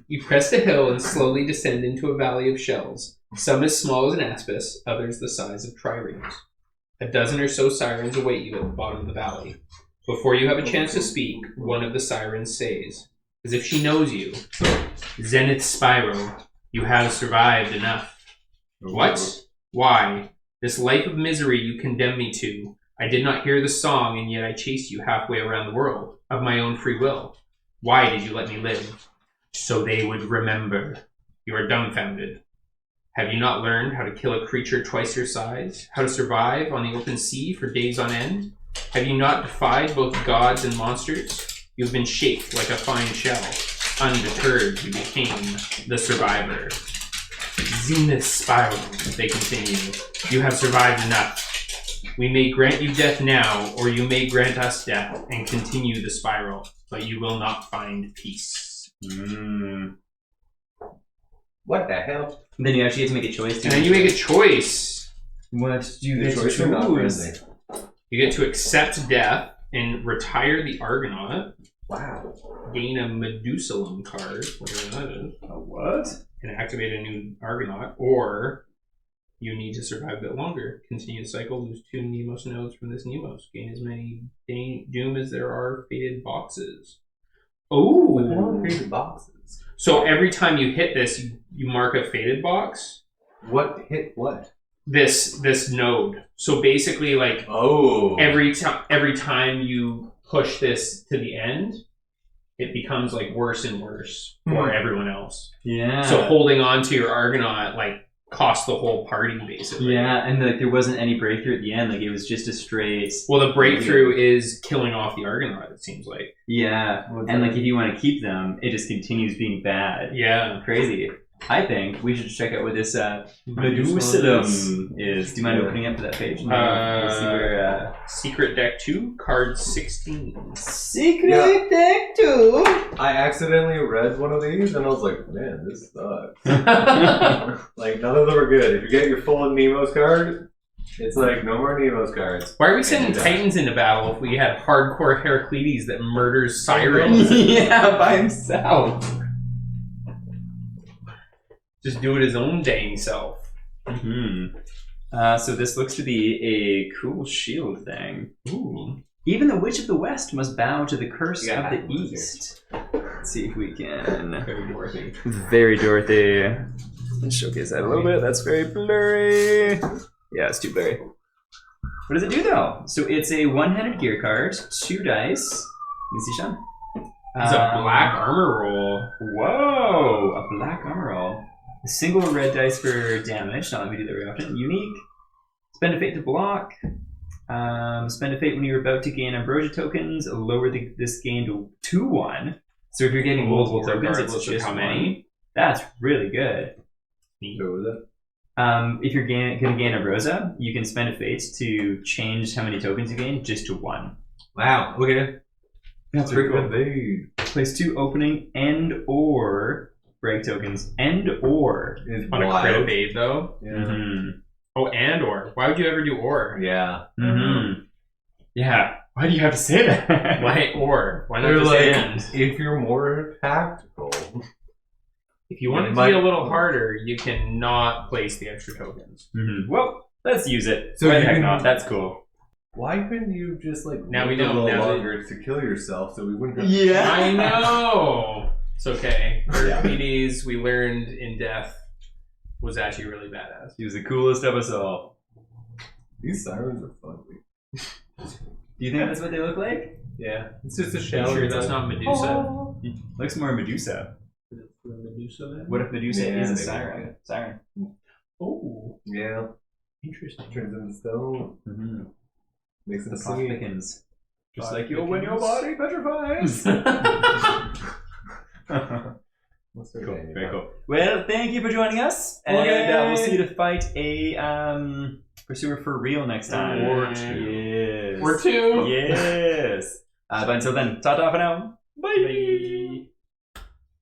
You crest a hill and slowly descend into a valley of shells, some as small as an aspis, others the size of triremes. A dozen or so sirens await you at the bottom of the valley. Before you have a chance to speak, one of the sirens says, as if she knows you, Zenith Spyro, you have survived enough. What? Why? This life of misery you condemn me to. I did not hear the song, and yet I chased you halfway around the world, of my own free will. Why did you let me live? So they would remember. You are dumbfounded. Have you not learned how to kill a creature twice your size? How to survive on the open sea for days on end? Have you not defied both gods and monsters? You have been shaped like a fine shell. Undeterred, you became the survivor. Zenith Spiral, they continue. You have survived enough. We may grant you death now, or you may grant us death and continue the spiral, but you will not find peace. What the hell? And then you actually get to make a choice. And then you make a choice. What do you get to choice or not choose? friendly? You get to accept death and retire the Argonaut. Wow. Gain a Medusalem card, whatever that is. A what? And activate a new Argonaut, or you need to survive a bit longer. Continue the cycle, lose 2 Nemos nodes from this Nemos. Gain as many Doom as there are fated boxes. Oh! Fated boxes. So every time you hit this, you mark a fated box. What hit what? This node. So basically, like, every time you push this to the end, it becomes like worse and worse for everyone else. Yeah. So holding on to your Argonaut, like, cost the whole party, basically. Yeah, and like there wasn't any breakthrough at the end. Like it was just a straight. Well, the breakthrough is killing off the Argonaut, it seems like. Yeah, and like if you want to keep them, it just continues being bad. Yeah. Crazy. I think we should check out what this Medusalem is. Do you mind opening up to that page? We'll see where, Secret Deck 2, card 16. Secret Deck 2! I accidentally read one of these and I was like, man, this sucks. Like, none of them are good. If you get your full Nemo's card, it's like, no more Nemo's cards. Why are we sending Titans into battle if we had hardcore Heraclides that murders sirens? Yeah, by himself. Just do it his own dang self. So this looks to be a cool shield thing. Ooh. Even the Witch of the West must bow to the curse Yeah, of the East. Let's see if we can. Very Dorothy. Very Dorothy. Let's showcase that a little bit. That's very blurry. Yeah, it's too blurry. What does it do though? So it's a one-handed gear card, 2 dice. You see, Sean? It's a black armor roll. Whoa! A black armor roll. A single red dice for damage. Not that we do that very often. Unique. Spend a fate to block. Spend a fate when you're about to gain ambrosia tokens. Lower this gain to 2-1. So if you're getting multiple tokens, it's just how many? 1. That's really good. What was it? If you're going to gain ambrosia, you can spend a fate to change how many tokens you gain just to 1. Wow, okay. That's pretty cool. They Place 2 opening and or break tokens and or is On a wild. crit evade, though. Yeah. Oh, and or. Why would you ever do or? Yeah. Yeah. Why do you have to say that? Why or? Why not They're just like, and? if you're more tactical. If you want it to might- be a little harder, you cannot place the extra tokens. Well, let's use it. So Why the you heck can- not? That's cool. Why couldn't you just like Now we live a know, little now that- longer to kill yourself so we wouldn't have I know! It's okay. Heraclides, we learned in death, was actually really badass. He was the coolest of us all. These sirens are fun. Do you think that's what they look like? Yeah. It's just a Are shell. you sure that's not Medusa? Looks more Medusa. Medusa then? What if Medusa Yeah, is a maybe. siren? Siren. Oh, Yeah. interesting. Turns into stone. Makes The it plot sing. thickens. Just Plot like when your thickens. body petrifies. What's their Cool. name? Very cool. Well, thank you for joining us, and we'll see you to fight a pursuer for real next time. Or Yes. Or two. Yes. But until then, ta-ta for now. Bye. Bye.